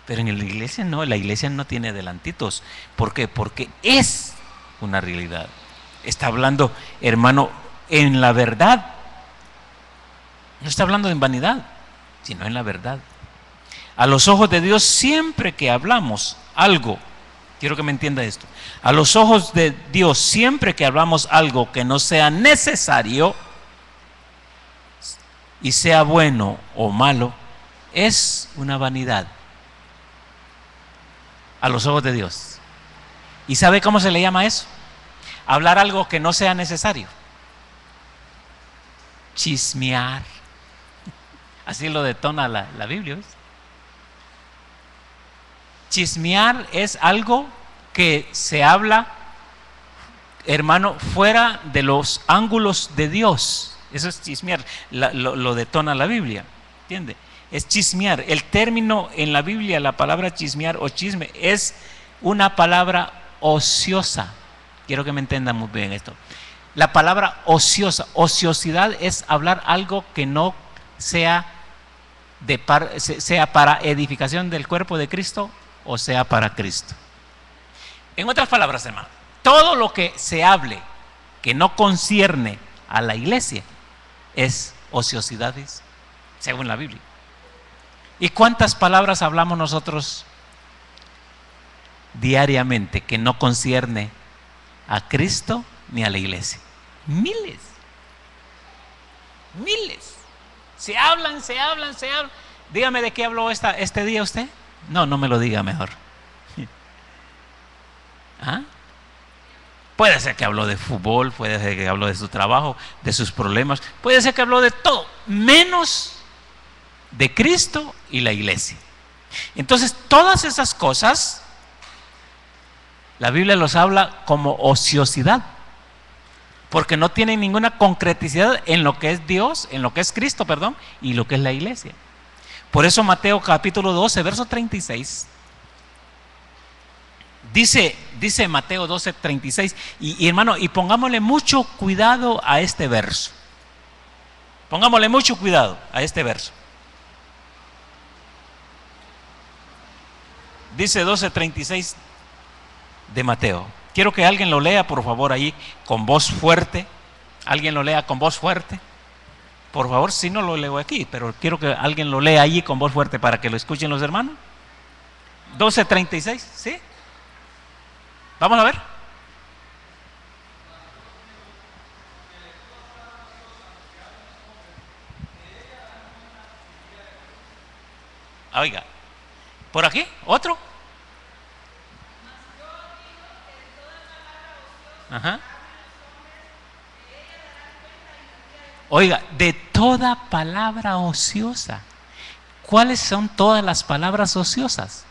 Pero en la iglesia no tiene adelantitos. ¿Por qué? Porque es una realidad. Está hablando, hermano, en la verdad. No está hablando en vanidad, sino en la verdad. A los ojos de Dios, siempre que hablamos algo, quiero que me entienda esto, a los ojos de Dios, siempre que hablamos algo que no sea necesario y sea bueno o malo, es una vanidad a los ojos de Dios. ¿Y sabe cómo se le llama eso? Hablar algo que no sea necesario. Chismear. Así lo detona la Biblia, ¿ves? Chismear es algo que se habla, hermano, fuera de los ángulos de Dios. Eso es chismear, lo detona la Biblia, ¿entiende? Es chismear. El término en la Biblia, la palabra chismear o chisme, es una palabra ociosa. Quiero que me entiendan muy bien esto. La palabra ociosa, ociosidad, es hablar algo que no sea sea para edificación del cuerpo de Cristo o sea para Cristo. En otras palabras, hermano, todo lo que se hable que no concierne a la iglesia es ociosidades, según la Biblia. ¿Y cuántas palabras hablamos nosotros diariamente que no concierne a Cristo ni a la iglesia? Miles. Se hablan. Dígame, ¿de qué habló este día usted? No me lo diga mejor. ¿Ah? Puede ser que habló de fútbol, puede ser que habló de su trabajo, de sus problemas, puede ser que habló de todo, menos de Cristo y la iglesia. Entonces, todas esas cosas, la Biblia los habla como ociosidad, porque no tienen ninguna concreticidad en lo que es Dios, en lo que es Cristo, perdón, y lo que es la iglesia. Por eso Mateo capítulo 12, verso 36, dice Mateo 12, 36, y hermano, y pongámosle mucho cuidado a este verso. Pongámosle mucho cuidado a este verso. Dice 12:36 de Mateo. Quiero que alguien lo lea, por favor, ahí con voz fuerte. Alguien lo lea con voz fuerte. Por favor, si no lo leo aquí, pero quiero que alguien lo lea allí con voz fuerte para que lo escuchen los hermanos. 12:36, ¿sí? Vamos a ver. Oiga, ¿por aquí? ¿Otro? Ajá. Oiga, de toda palabra ociosa. ¿Cuáles son todas las palabras ociosas?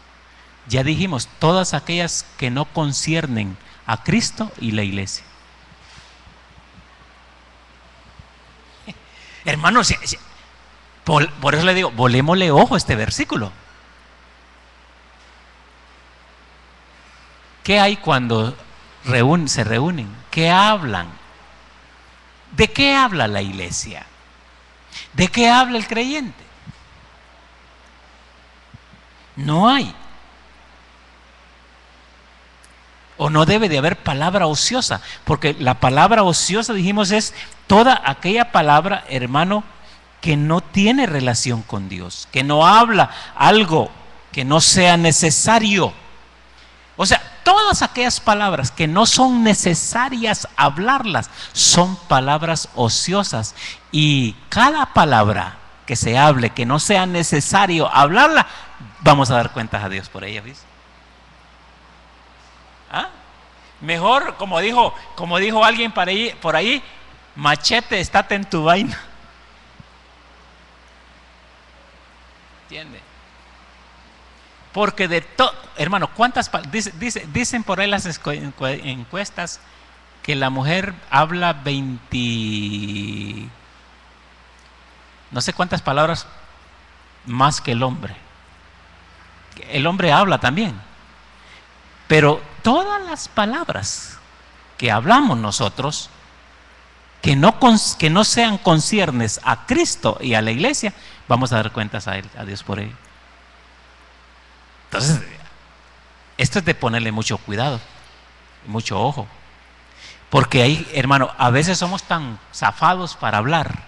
Ya dijimos, todas aquellas que no conciernen a Cristo y la iglesia. Hermanos, por eso le digo, volémosle ojo a este versículo. ¿Qué hay cuando se reúnen? ¿Qué hablan? ¿De qué habla la iglesia? ¿De qué habla el creyente? No hay. O no debe de haber palabra ociosa, porque la palabra ociosa, dijimos, es toda aquella palabra, hermano, que no tiene relación con Dios, que no habla algo que no sea necesario. O sea, todas aquellas palabras que no son necesarias hablarlas son palabras ociosas. Y cada palabra que se hable que no sea necesario hablarla, vamos a dar cuentas a Dios por ella, ¿viste? ¿Ah? Mejor, como dijo alguien por ahí, machete, estate en tu vaina. ¿Entiende? Porque de todo, hermano, ¿cuántas dicen por ahí las encuestas que la mujer habla 20, no sé cuántas palabras más que el hombre? El hombre habla también, pero todas las palabras que hablamos nosotros que no sean conciernes a Cristo y a la iglesia, vamos a dar cuentas a Dios por ello. Entonces, esto es de ponerle mucho cuidado, mucho ojo. Porque ahí, hermano, a veces somos tan zafados para hablar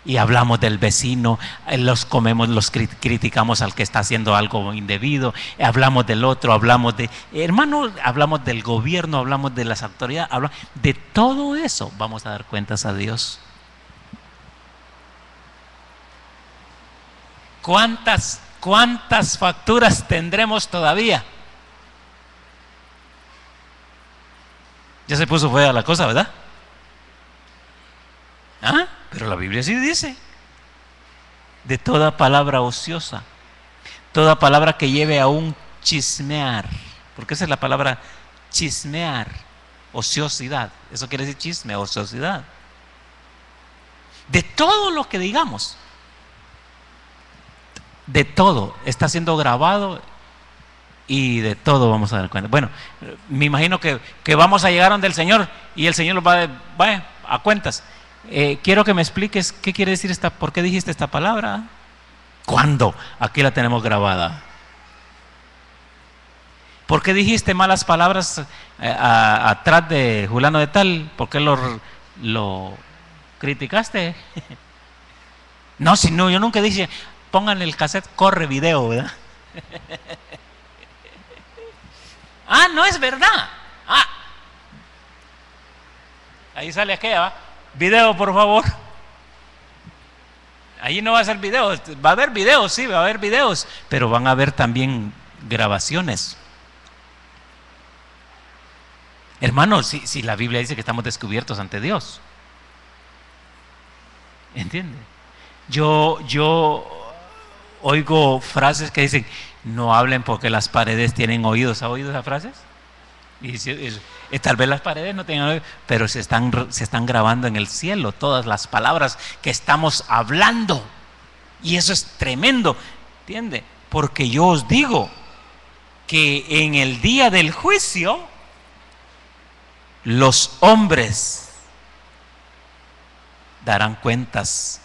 y hablamos del vecino, los criticamos al que está haciendo algo indebido, hablamos del otro, hablamos del gobierno, hablamos de las autoridades, de todo eso vamos a dar cuentas a Dios. ¿Cuántas facturas tendremos todavía? Ya se puso fea la cosa, ¿verdad? ¿Ah? Pero la Biblia sí dice, de toda palabra ociosa, toda palabra que lleve a un chismear, porque esa es la palabra chismear, ociosidad, eso quiere decir chisme, ociosidad. De todo lo que digamos, de todo está siendo grabado y de todo vamos a dar cuenta. Bueno, me imagino que vamos a llegar donde el Señor y el Señor nos va a cuentas. Quiero que me expliques qué quiere decir por qué dijiste esta palabra. ¿Cuándo? Aquí la tenemos grabada. ¿Por qué dijiste malas palabras atrás de Julano de tal? ¿Por qué lo criticaste? No, si no, yo nunca dije, pongan el cassette, corre video, ¿verdad? Ah, no es verdad. Ah, ahí sale aquella, ¿va? Video, por favor. Ahí no va a ser video, va a haber videos, sí, va a haber videos, pero van a haber también grabaciones. Hermanos, si la Biblia dice que estamos descubiertos ante Dios, ¿entiende? Yo oigo frases que dicen, no hablen porque las paredes tienen oídos. ¿Ha oído esas frases? Y tal vez las paredes no tengan oídos, pero se están grabando en el cielo todas las palabras que estamos hablando. Y eso es tremendo, ¿entiende? Porque yo os digo que en el día del juicio, los hombres darán cuentas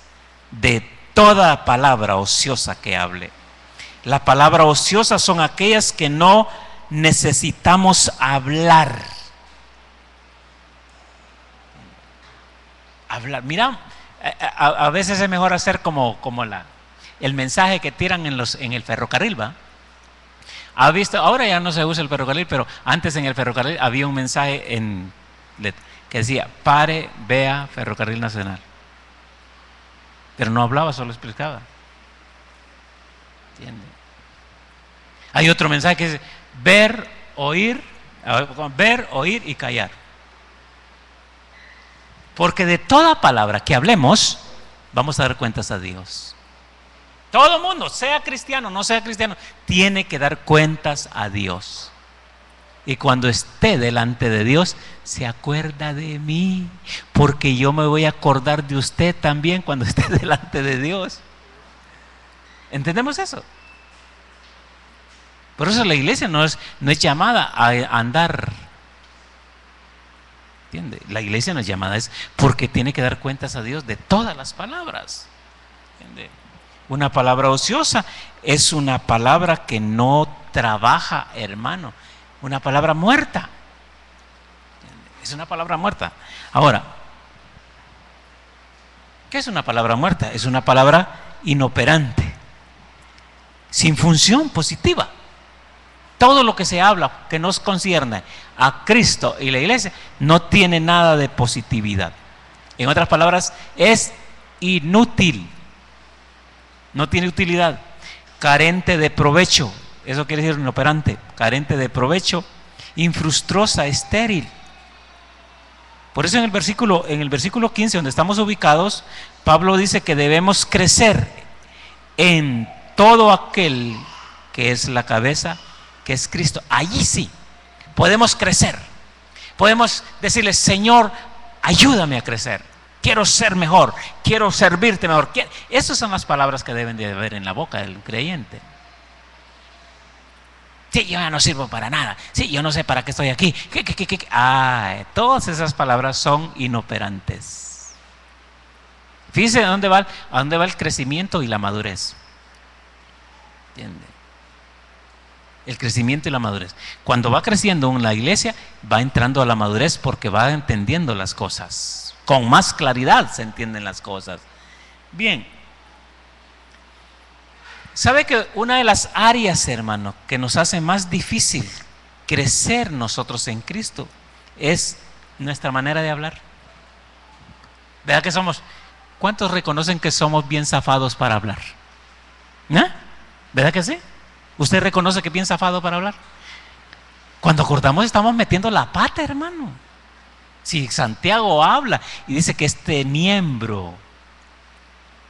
de toda palabra ociosa que hable. La palabra ociosa son aquellas que no necesitamos hablar. Mira, a veces es mejor hacer como el mensaje que tiran en el ferrocarril, ¿va? ¿Ha visto? Ahora ya no se usa el ferrocarril, pero antes en el ferrocarril había un mensaje que decía, pare, vea Ferrocarril Nacional. Pero no hablaba, solo explicaba. ¿Entiende? Hay otro mensaje que dice, ver, oír y callar. Porque de toda palabra que hablemos, vamos a dar cuentas a Dios. Todo mundo, sea cristiano, no sea cristiano, tiene que dar cuentas a Dios. Y cuando esté delante de Dios, se acuerda de mí, porque yo me voy a acordar de usted también cuando esté delante de Dios. ¿Entendemos eso? Por eso la iglesia no es llamada a andar. ¿Entiende? La iglesia no es llamada, es porque tiene que dar cuentas a Dios de todas las palabras. ¿Entiende? Una palabra ociosa es una palabra que no trabaja, hermano. Una palabra muerta. Es una palabra muerta. Ahora, ¿qué es una palabra muerta? Es una palabra inoperante, sin función positiva. Todo lo que se habla que nos concierne a Cristo y la iglesia no tiene nada de positividad. En otras palabras, es inútil. No tiene utilidad. Carente de provecho. Eso quiere decir inoperante. Carente de provecho. Infructuosa, estéril. Por eso en el versículo 15, donde estamos ubicados, Pablo dice que debemos crecer en todo aquel que es la cabeza, que es Cristo. Allí sí podemos crecer. Podemos decirle: Señor, ayúdame a crecer. Quiero ser mejor, quiero servirte mejor. Esas son las palabras que deben de haber en la boca del creyente. Sí, yo ya no sirvo para nada. Sí, yo no sé para qué estoy aquí. Todas esas palabras son inoperantes. Fíjense a dónde va el crecimiento y la madurez. ¿Entiende? El crecimiento y la madurez. Cuando va creciendo en la iglesia, va entrando a la madurez porque va entendiendo las cosas. Con más claridad se entienden las cosas. Bien. ¿Sabe que una de las áreas, hermano, que nos hace más difícil crecer nosotros en Cristo es nuestra manera de hablar? ¿Verdad que somos? ¿Cuántos reconocen que somos bien zafados para hablar? ¿No? ¿Verdad que sí? ¿Usted reconoce que es bien zafado para hablar? Cuando acordamos estamos metiendo la pata, hermano. Si Santiago habla y dice que este miembro,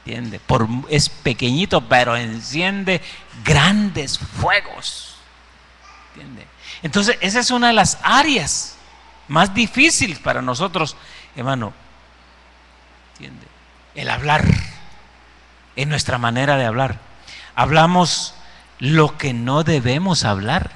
¿entiende?, es pequeñito, pero enciende grandes fuegos. ¿Entiende? Entonces, esa es una de las áreas más difíciles para nosotros, hermano. ¿Entiende? El hablar, en nuestra manera de hablar. Hablamos lo que no debemos hablar.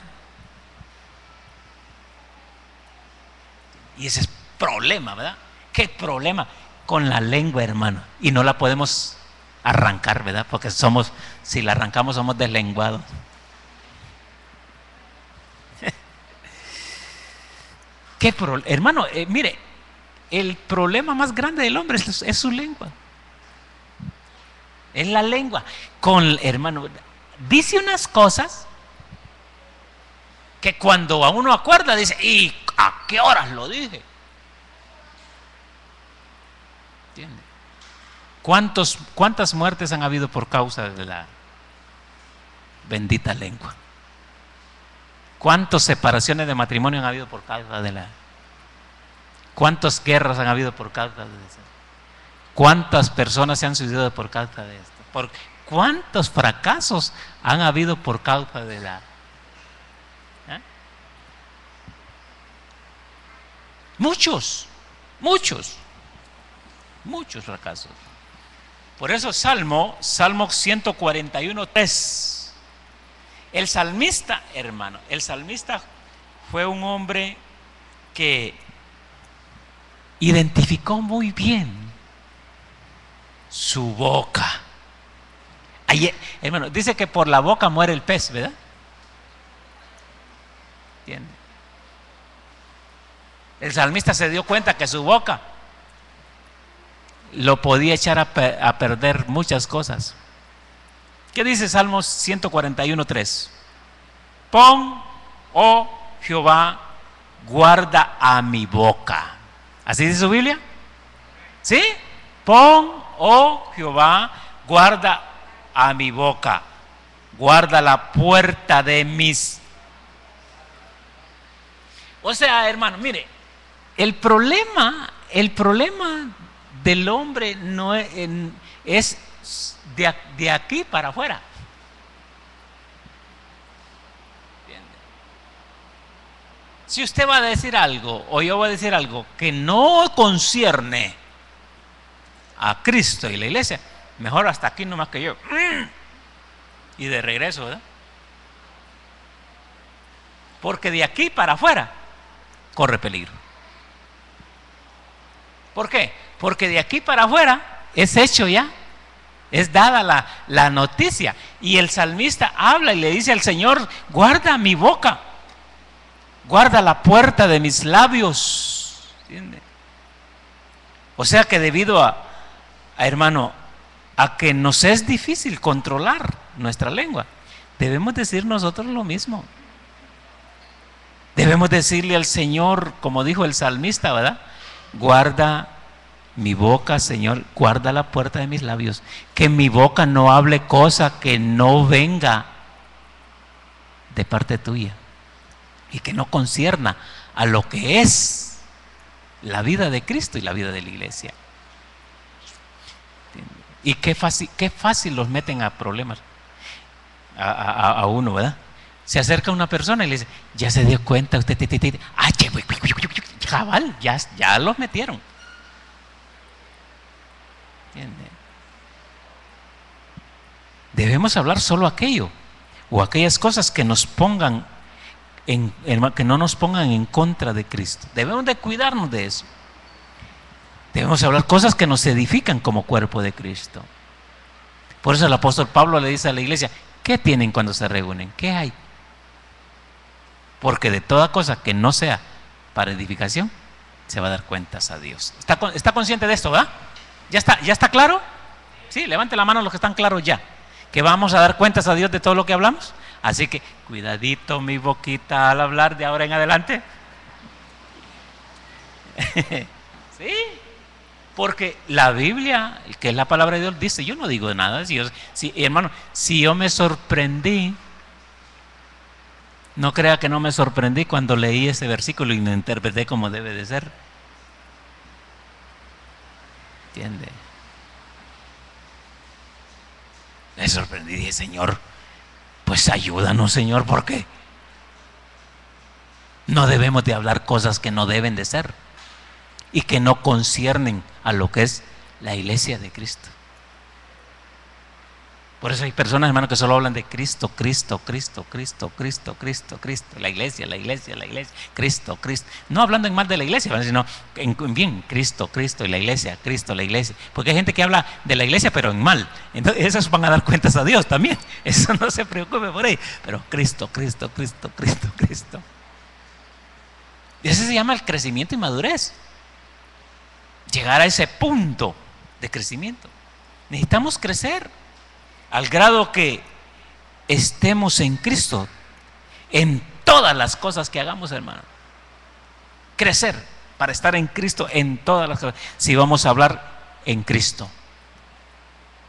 Y ese es problema, ¿verdad? ¿Qué problema? Con la lengua, hermano. Y no la podemos arrancar, ¿verdad? Porque si la arrancamos somos deslenguados. Hermano, mire, el problema más grande del hombre es su lengua. Es la lengua. Hermano, dice unas cosas que cuando a uno acuerda dice: ¿y a qué horas lo dije? ¿Entiende? ¿Cuántas muertes han habido por causa de la bendita lengua? ¿Cuántas separaciones de matrimonio han habido por causa de la? ¿Cuántas guerras han habido por causa de eso? ¿Cuántas personas se han suicidado por causa de esto? ¿Cuántos fracasos han habido por causa de la? Muchos fracasos. Por eso Salmo 141:3. El salmista, hermano, fue un hombre que identificó muy bien su boca. Hermano, dice que por la boca muere el pez, ¿verdad? ¿Entiende? El salmista se dio cuenta que su boca lo podía echar a perder muchas cosas. ¿Qué dice Salmos 141:3? Pon, oh Jehová, guarda a mi boca. ¿Así dice su Biblia? ¿Sí? Pon, oh Jehová, guarda a mi boca. Guarda la puerta de mis. O sea, hermano, mire, El problema del hombre no es de aquí para afuera. Si usted va a decir algo o yo voy a decir algo que no concierne a Cristo y la iglesia, mejor hasta aquí nomás que yo. Y de regreso, ¿verdad? Porque de aquí para afuera corre peligro. ¿Por qué? Porque de aquí para afuera es hecho ya, es dada la noticia. Y el salmista habla y le dice al Señor: guarda mi boca, guarda la puerta de mis labios. ¿Entiende? O sea que debido hermano, a que nos es difícil controlar nuestra lengua, debemos decir nosotros lo mismo. Debemos decirle al Señor, como dijo el salmista, ¿verdad? Guarda mi boca, Señor, guarda la puerta de mis labios, que mi boca no hable cosa que no venga de parte tuya y que no concierna a lo que es la vida de Cristo y la vida de la iglesia. Y qué fácil los meten a problemas a uno, ¿verdad? Se acerca una persona y le dice: ya se dio cuenta usted, cabal, ya los metieron. ¿Entiende? Debemos hablar solo aquello o aquellas cosas que nos pongan que no nos pongan en contra de Cristo. Debemos de cuidarnos de eso. Debemos hablar cosas que nos edifican como cuerpo de Cristo. Por eso el apóstol Pablo le dice a la iglesia: ¿qué tienen cuando se reúnen? ¿Qué hay? Porque de toda cosa que no sea para edificación, se va a dar cuentas a Dios. ¿Está consciente de esto, verdad? ¿Ya está claro? Sí, levante la mano los que están claros ya. Que vamos a dar cuentas a Dios de todo lo que hablamos. Así que cuidadito mi boquita al hablar de ahora en adelante. Sí. Porque la Biblia, que es la palabra de Dios, dice: yo no digo nada. Hermano, si yo me sorprendí, no crea que no me sorprendí cuando leí ese versículo y lo interpreté como debe de ser. ¿Entiende? Me sorprendí y dije: Señor, pues ayúdanos, Señor, porque no debemos de hablar cosas que no deben de ser y que no conciernen a lo que es la iglesia de Cristo. Por eso hay personas, hermano, que solo hablan de Cristo, Cristo, Cristo, Cristo, Cristo, Cristo, Cristo, la iglesia, Cristo, Cristo. No hablando en mal de la iglesia, sino en bien, Cristo, Cristo y la iglesia, Cristo, la iglesia. Porque hay gente que habla de la iglesia pero en mal. Entonces esos van a dar cuentas a Dios también. Eso no se preocupe por ahí. Pero Cristo, Cristo, Cristo, Cristo, Cristo. Y eso se llama el crecimiento y madurez. Llegar a ese punto de crecimiento. Necesitamos crecer al grado que estemos en Cristo en todas las cosas que hagamos, hermano. Crecer para estar en Cristo en todas las cosas. Si vamos a hablar en Cristo,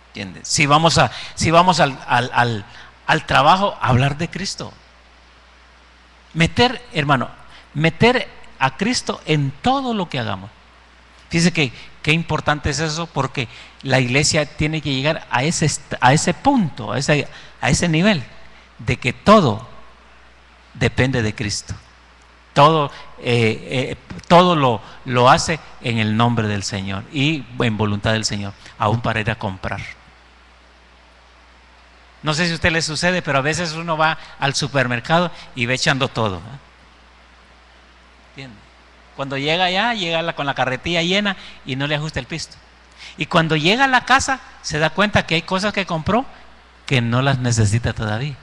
¿entiendes? Si vamos al trabajo, a hablar de Cristo. Meter a Cristo en todo lo que hagamos. Fíjese que qué importante es eso, porque la iglesia tiene que llegar a ese punto, a ese nivel, de que todo depende de Cristo. Todo lo hace en el nombre del Señor y en voluntad del Señor, aún para ir a comprar. No sé si a usted le sucede, pero a veces uno va al supermercado y va echando todo. ¿Entiende? Cuando llega allá, llega con la carretilla llena y no le ajusta el pisto. Y cuando llega a la casa, se da cuenta que hay cosas que compró que no las necesita todavía.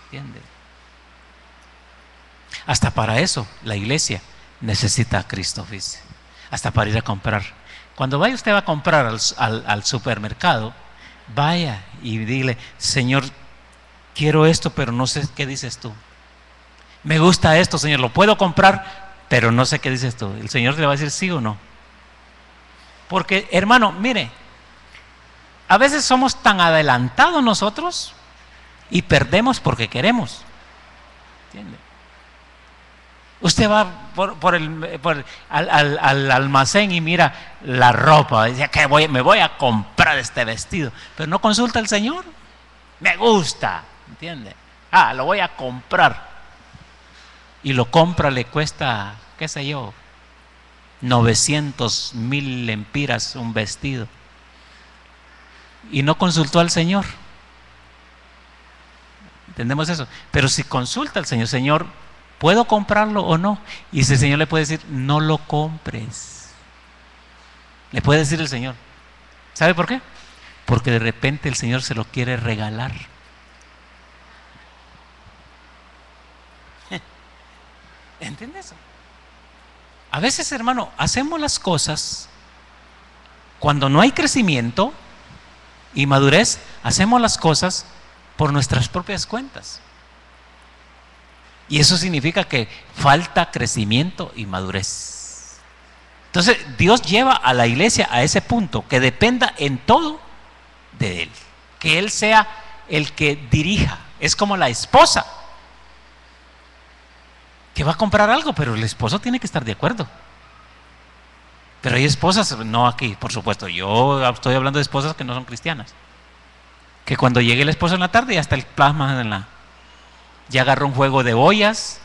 ¿Entiende? Hasta para eso la iglesia necesita a Cristo, fíjese. Hasta para ir a comprar. Cuando vaya usted a comprar al supermercado, vaya y dile: Señor, quiero esto, pero no sé qué dices tú. Me gusta esto, Señor, lo puedo comprar, pero no sé qué dices tú. El Señor le va a decir sí o no. Porque, hermano, mire, a veces somos tan adelantados nosotros y perdemos porque queremos. ¿Entiende? Usted va al almacén y mira la ropa, dice que me voy a comprar este vestido, pero no consulta al Señor. Me gusta, ¿entiende? Lo voy a comprar. Y lo compra, le cuesta, qué sé yo, 900,000 lempiras un vestido. Y no consultó al Señor. ¿Entendemos eso? Pero si consulta al Señor, Señor, ¿puedo comprarlo o no? Y ese Señor le puede decir, no lo compres. Le puede decir el Señor. ¿Sabe por qué? Porque de repente el Señor se lo quiere regalar. ¿Entiendes eso? A veces, hermano, hacemos las cosas cuando no hay crecimiento y madurez, hacemos las cosas por nuestras propias cuentas. Y eso significa que falta crecimiento y madurez. Entonces, Dios lleva a la iglesia a ese punto, que dependa en todo de Él. Que Él sea el que dirija. Es como la esposa que va a comprar algo, pero el esposo tiene que estar de acuerdo. Pero hay esposas, no aquí, por supuesto, yo estoy hablando de esposas que no son cristianas, que cuando llegue el esposo en la tarde ya está el plasma ya agarró un juego de ollas,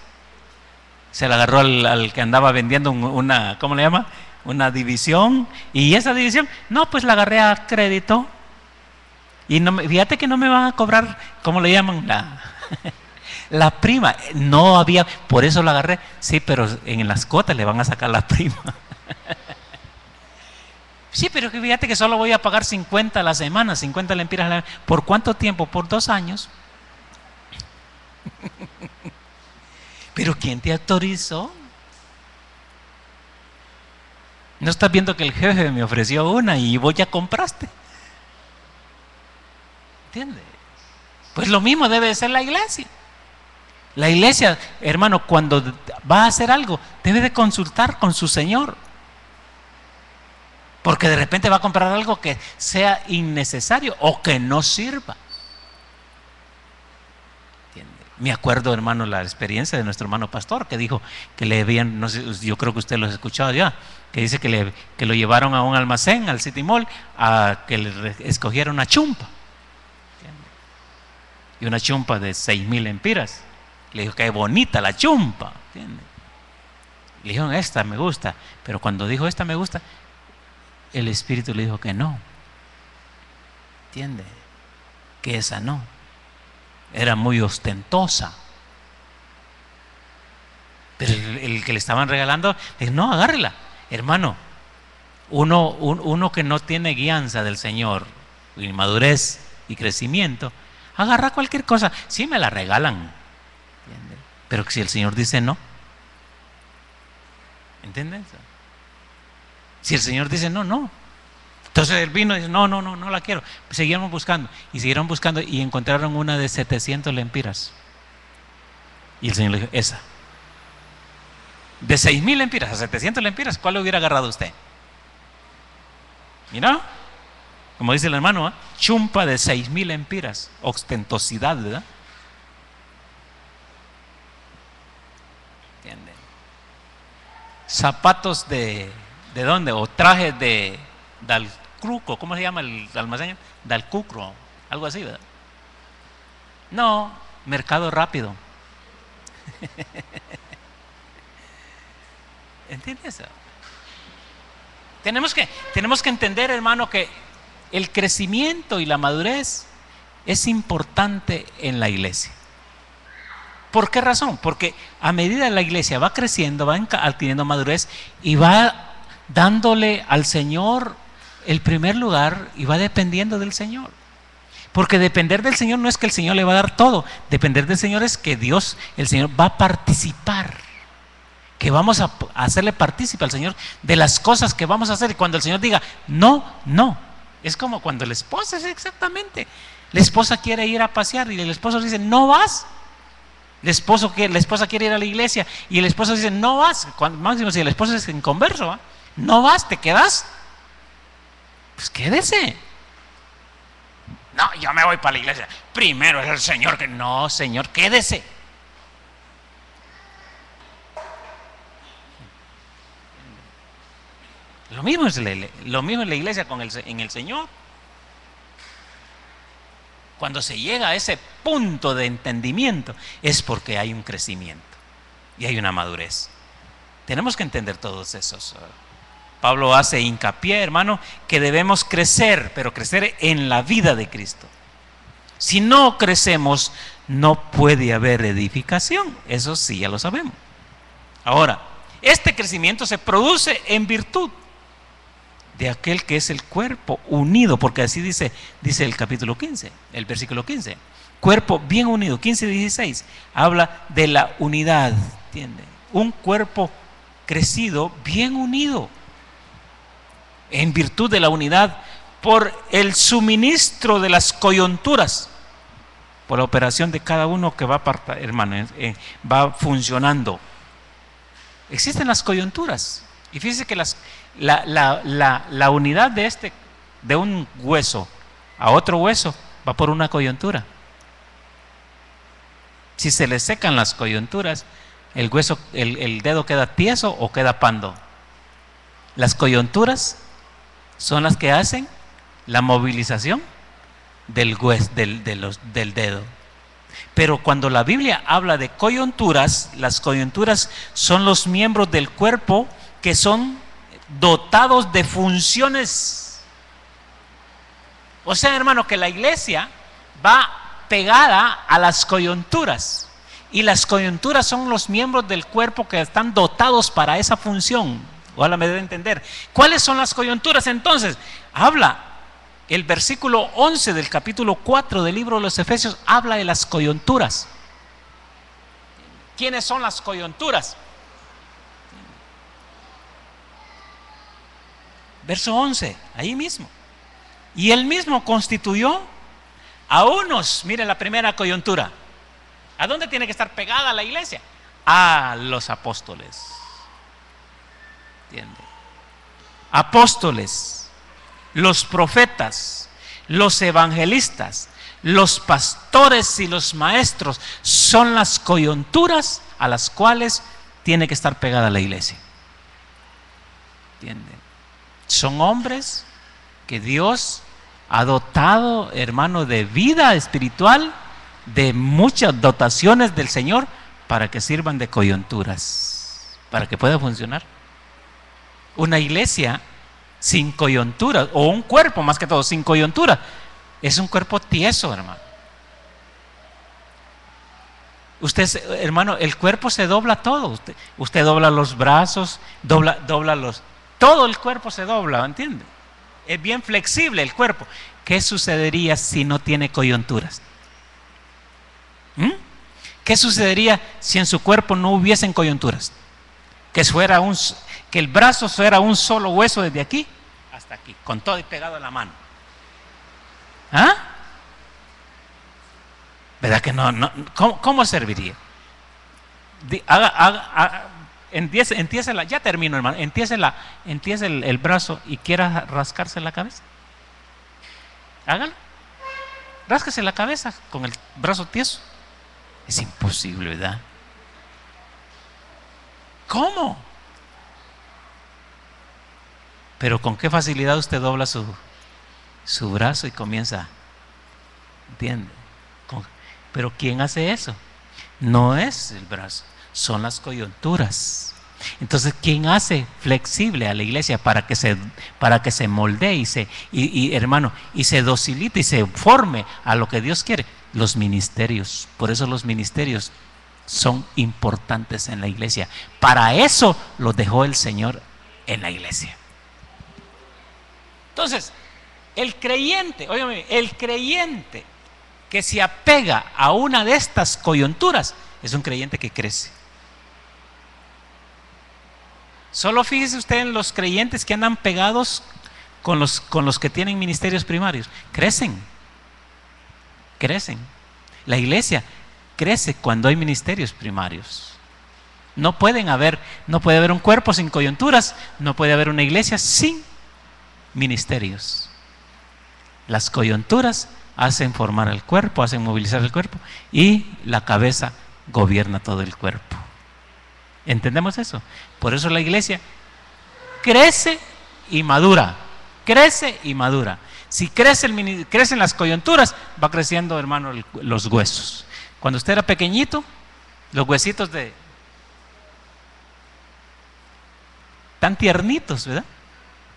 se le agarró al que andaba vendiendo una, ¿cómo le llama? Una división, y esa división, no, pues la agarré a crédito, y no, fíjate que no me van a cobrar, ¿cómo le llaman? La prima, no había, por eso la agarré, sí, pero en las cuotas le van a sacar la prima. Sí, pero fíjate que solo voy a pagar 50 a la semana, 50 lempiras a la semana. ¿Por cuánto tiempo? Por 2 años. Pero ¿quién te autorizó? ¿No estás viendo que el jefe me ofreció una y vos ya compraste? ¿Entiendes? Pues lo mismo debe de ser la iglesia. La iglesia, hermano, cuando va a hacer algo, debe de consultar con su Señor. Porque de repente va a comprar algo que sea innecesario o que no sirva. ¿Entiende? Me acuerdo, hermano, la experiencia de nuestro hermano pastor que dijo que le habían, no sé, yo creo que usted lo ha escuchado ya, que dice que lo llevaron a un almacén, al City Mall, a que le escogiera una chumpa. ¿Entiende? Y una chumpa de 6,000 lempiras. Le dijo, qué bonita la chumpa. ¿Entiende? Le dijeron, esta me gusta. Pero cuando dijo, esta me gusta, el Espíritu le dijo que no. ¿Entiende? Que esa no. Era muy ostentosa. Pero el que le estaban regalando, le dijo, no, agárrela. Hermano, uno que no tiene guianza del Señor, y madurez y crecimiento, agarra cualquier cosa. Sí me la regalan. ¿Entiende? Pero si el Señor dice no, ¿entiendes? Si el Señor dice no, no. Entonces él vino y dice, no la quiero. Pues siguieron buscando y encontraron una de 700 lempiras. Y el Señor le dijo, esa. De 6,000 lempiras a 700 lempiras, ¿cuál le hubiera agarrado usted? Mira, como dice el hermano, chumpa de 6,000 lempiras, ostentosidad, ¿verdad? ¿Entienden? Zapatos ¿de dónde? O trajes de Dalcruco, ¿cómo se llama el almacén? Dalcucro, algo así, ¿verdad? No, mercado rápido. ¿Entiendes eso? Tenemos que entender, hermano, que el crecimiento y la madurez es importante en la iglesia. ¿Por qué razón? Porque a medida que la iglesia va creciendo, va adquiriendo madurez y va dándole al Señor el primer lugar y va dependiendo del Señor. Porque depender del Señor no es que el Señor le va a dar todo. Depender del Señor es que Dios, el Señor, va a participar. Que vamos a hacerle partícipe al Señor de las cosas que vamos a hacer. Y cuando el Señor diga, no, no. Es como cuando la esposa, es exactamente. La esposa quiere ir a pasear y el esposo dice, no vas. La esposa quiere ir a la iglesia y el esposo dice, no vas. Máximo si el esposo es inconverso, no vas, te quedas. Pues quédese. No, yo me voy para la iglesia. Primero es el Señor que no, Señor, quédese. Lo mismo es la iglesia en el Señor. Cuando se llega a ese punto de entendimiento es porque hay un crecimiento y hay una madurez. Tenemos que entender todos esos. Pablo hace hincapié, hermano, que debemos crecer, pero crecer en la vida de Cristo. Si no crecemos, no puede haber edificación. Eso sí, ya lo sabemos. Ahora, este crecimiento se produce en virtud de aquel que es el cuerpo unido, porque así dice el capítulo 15, el versículo 15. Cuerpo bien unido, 15-16, habla de la unidad, ¿entiende? Un cuerpo crecido, bien unido, en virtud de la unidad, por el suministro de las coyunturas, por la operación de cada uno que va, hermano, va funcionando. Existen las coyunturas, y fíjense que la unidad de un hueso a otro hueso va por una coyuntura. Si se le secan las coyunturas, el hueso, el dedo queda tieso o queda pando. Las coyunturas son las que hacen la movilización del dedo. Pero cuando la Biblia habla de coyunturas, las coyunturas son los miembros del cuerpo que son dotados de funciones. O sea, hermano, que la iglesia va pegada a las coyunturas, y las coyunturas son los miembros del cuerpo que están dotados para esa función. Ojalá me debe entender. ¿Cuáles son las coyunturas entonces? Habla el versículo 11 del capítulo 4 del libro de los Efesios, habla de las coyunturas. ¿Quiénes son las coyunturas? Verso 11, ahí mismo. Y él mismo constituyó a unos, mire la primera coyuntura. ¿A dónde tiene que estar pegada la iglesia? A los apóstoles. ¿Entiende? Apóstoles, los profetas, los evangelistas, los pastores y los maestros son las coyunturas a las cuales tiene que estar pegada la iglesia. ¿Entiende? Son hombres que Dios ha dotado, hermano, de vida espiritual, de muchas dotaciones del Señor, para que sirvan de coyunturas, para que pueda funcionar. Una iglesia sin coyunturas, o un cuerpo más que todo sin coyuntura, es un cuerpo tieso, hermano. Usted, hermano, el cuerpo se dobla todo. Usted dobla los brazos, dobla los... Todo el cuerpo se dobla, ¿entiende? Es bien flexible el cuerpo. ¿Qué sucedería si no tiene coyunturas? ¿Qué sucedería si en su cuerpo no hubiesen coyunturas? Que el brazo fuera un solo hueso desde aquí hasta aquí, con todo y pegado a la mano. ¿Ah? ¿Verdad que no? ¿Cómo serviría? Entiésela, ya termino, hermano. Entiese el brazo y quiera rascarse la cabeza. Hágalo. Rásquese la cabeza con el brazo tieso. Es imposible, ¿verdad? ¿Cómo? Pero con qué facilidad usted dobla su brazo y comienza. ¿Entiende? Pero ¿quién hace eso? No es el brazo, son las coyunturas. Entonces, ¿quién hace flexible a la iglesia para que se moldee hermano, y se docilite y se forme a lo que Dios quiere? Los ministerios. Por eso los ministerios son importantes en la iglesia. Para eso los dejó el Señor en la iglesia. Entonces, el creyente que se apega a una de estas coyunturas es un creyente que crece. Solo fíjese usted en los creyentes que andan pegados con los que tienen ministerios primarios. Crecen. La iglesia crece cuando hay ministerios primarios. No puede haber un cuerpo sin coyunturas, no puede haber una iglesia sin ministerios. Las coyunturas hacen formar el cuerpo, hacen movilizar el cuerpo, y la cabeza gobierna todo el cuerpo. ¿Entendemos eso? Por eso la iglesia crece y madura. Crece y madura. Si crecen las coyunturas, va creciendo, hermano, los huesos. Cuando usted era pequeñito, los huesitos tan tiernitos, ¿verdad?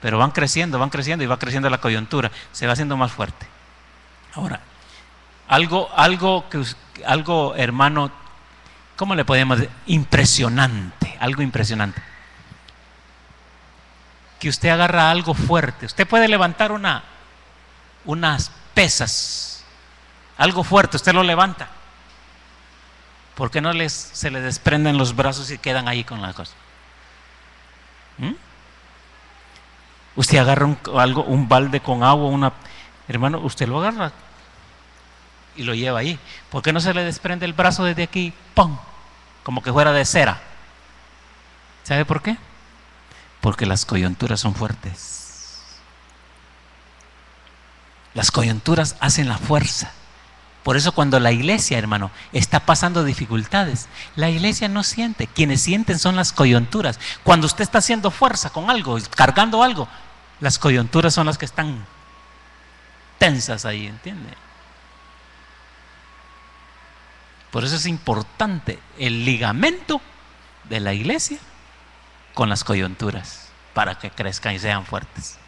Pero van creciendo y va creciendo la coyuntura, se va haciendo más fuerte. Ahora, algo, hermano, ¿cómo le podemos decir? Impresionante, algo impresionante. Que usted agarra algo fuerte. Usted puede levantar unas pesas, algo fuerte, usted lo levanta. ¿Por qué no se le desprenden los brazos y quedan ahí con la cosa? Usted agarra un balde con agua, hermano, usted lo agarra y lo lleva ahí. ¿Por qué no se le desprende el brazo desde aquí? ¡Pum! Como que fuera de cera. ¿Sabe por qué? Porque las coyunturas son fuertes. Las coyunturas hacen la fuerza. Por eso cuando la iglesia, hermano, está pasando dificultades, la iglesia no siente. Quienes sienten son las coyunturas. Cuando usted está haciendo fuerza con algo, cargando algo, las coyunturas son las que están tensas ahí, ¿entiende? Por eso es importante el ligamento de la iglesia con las coyunturas, para que crezcan y sean fuertes.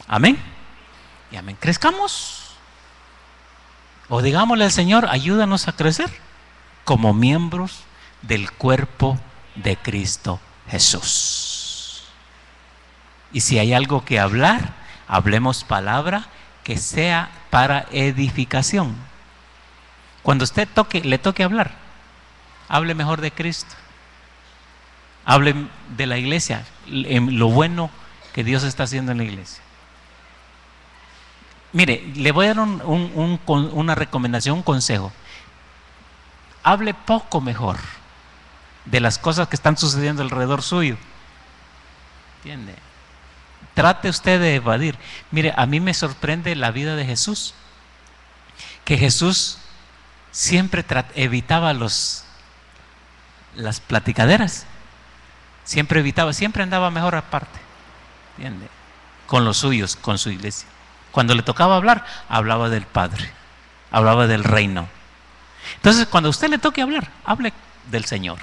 Amén. Y amén. Crezcamos. O digámosle al Señor, ayúdanos a crecer como miembros del cuerpo de Cristo Jesús. Y si hay algo que hablar, hablemos palabra que sea para edificación. Cuando usted le toque hablar, hable mejor de Cristo. Hable de la iglesia, en lo bueno que Dios está haciendo en la iglesia. Mire, le voy a dar una recomendación, un consejo. Hable poco mejor de las cosas que están sucediendo alrededor suyo. ¿Entiende? Trate usted de evadir. Mire, a mí me sorprende la vida de Jesús. Que Jesús siempre evitaba las platicaderas. Siempre andaba mejor aparte. ¿Entiende? Con los suyos, con su iglesia. Cuando le tocaba hablar, hablaba del Padre, hablaba del reino. Entonces, cuando a usted le toque hablar, hable del Señor.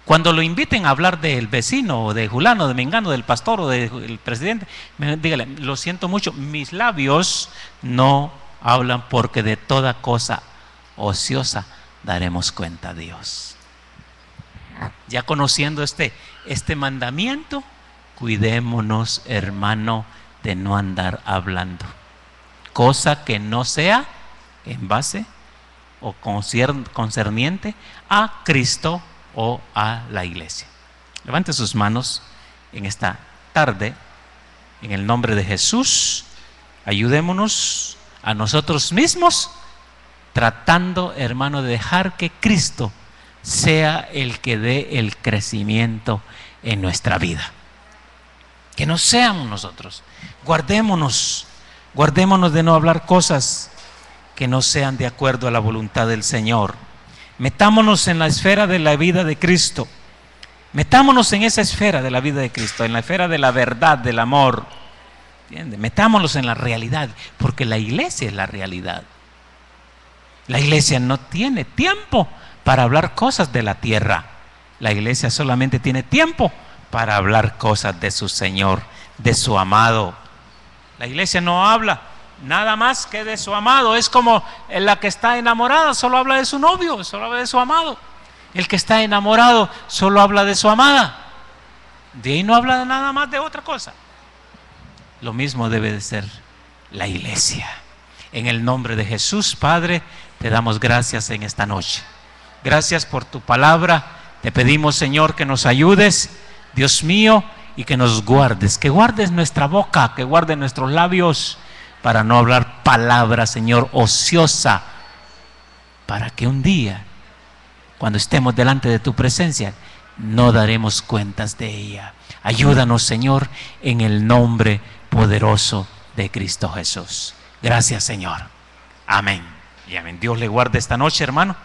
Cuando lo inviten a hablar del vecino, o de Julano, de Mengano, del pastor o del presidente, dígale, lo siento mucho, mis labios no hablan, porque de toda cosa ociosa daremos cuenta a Dios. Ya conociendo este mandamiento, cuidémonos, hermano, de no andar hablando cosa que no sea en base o concerniente a Cristo o a la iglesia. Levante sus manos en esta tarde, en el nombre de Jesús. Ayudémonos a nosotros mismos, tratando, hermano, de dejar que Cristo sea el que dé el crecimiento en nuestra vida. Que no seamos nosotros. Guardémonos de no hablar cosas que no sean de acuerdo a la voluntad del Señor. Metámonos en la esfera de la vida de Cristo. Metámonos en esa esfera de la vida de Cristo, en la esfera de la verdad, del amor. ¿Entiende? Metámonos en la realidad, porque la iglesia es la realidad. La iglesia no tiene tiempo para hablar cosas de la tierra. La iglesia solamente tiene tiempo para hablar cosas de su Señor, de su amado. La iglesia no habla nada más que de su amado. Es como la que está enamorada solo habla de su novio, solo habla de su amado. El que está enamorado solo habla de su amada. De ahí no habla de nada más de otra cosa. Lo mismo debe de ser la iglesia. En el nombre de Jesús, Padre, te damos gracias en esta noche. Gracias por tu palabra. Te pedimos, Señor, que nos ayudes, Dios mío, y que nos guardes, que guardes nuestra boca, que guardes nuestros labios, para no hablar palabra, Señor, ociosa, para que un día, cuando estemos delante de tu presencia, no daremos cuentas de ella. Ayúdanos, Señor, en el nombre poderoso de Cristo Jesús. Gracias, Señor. Amén. Y amén. Dios le guarde esta noche, hermano.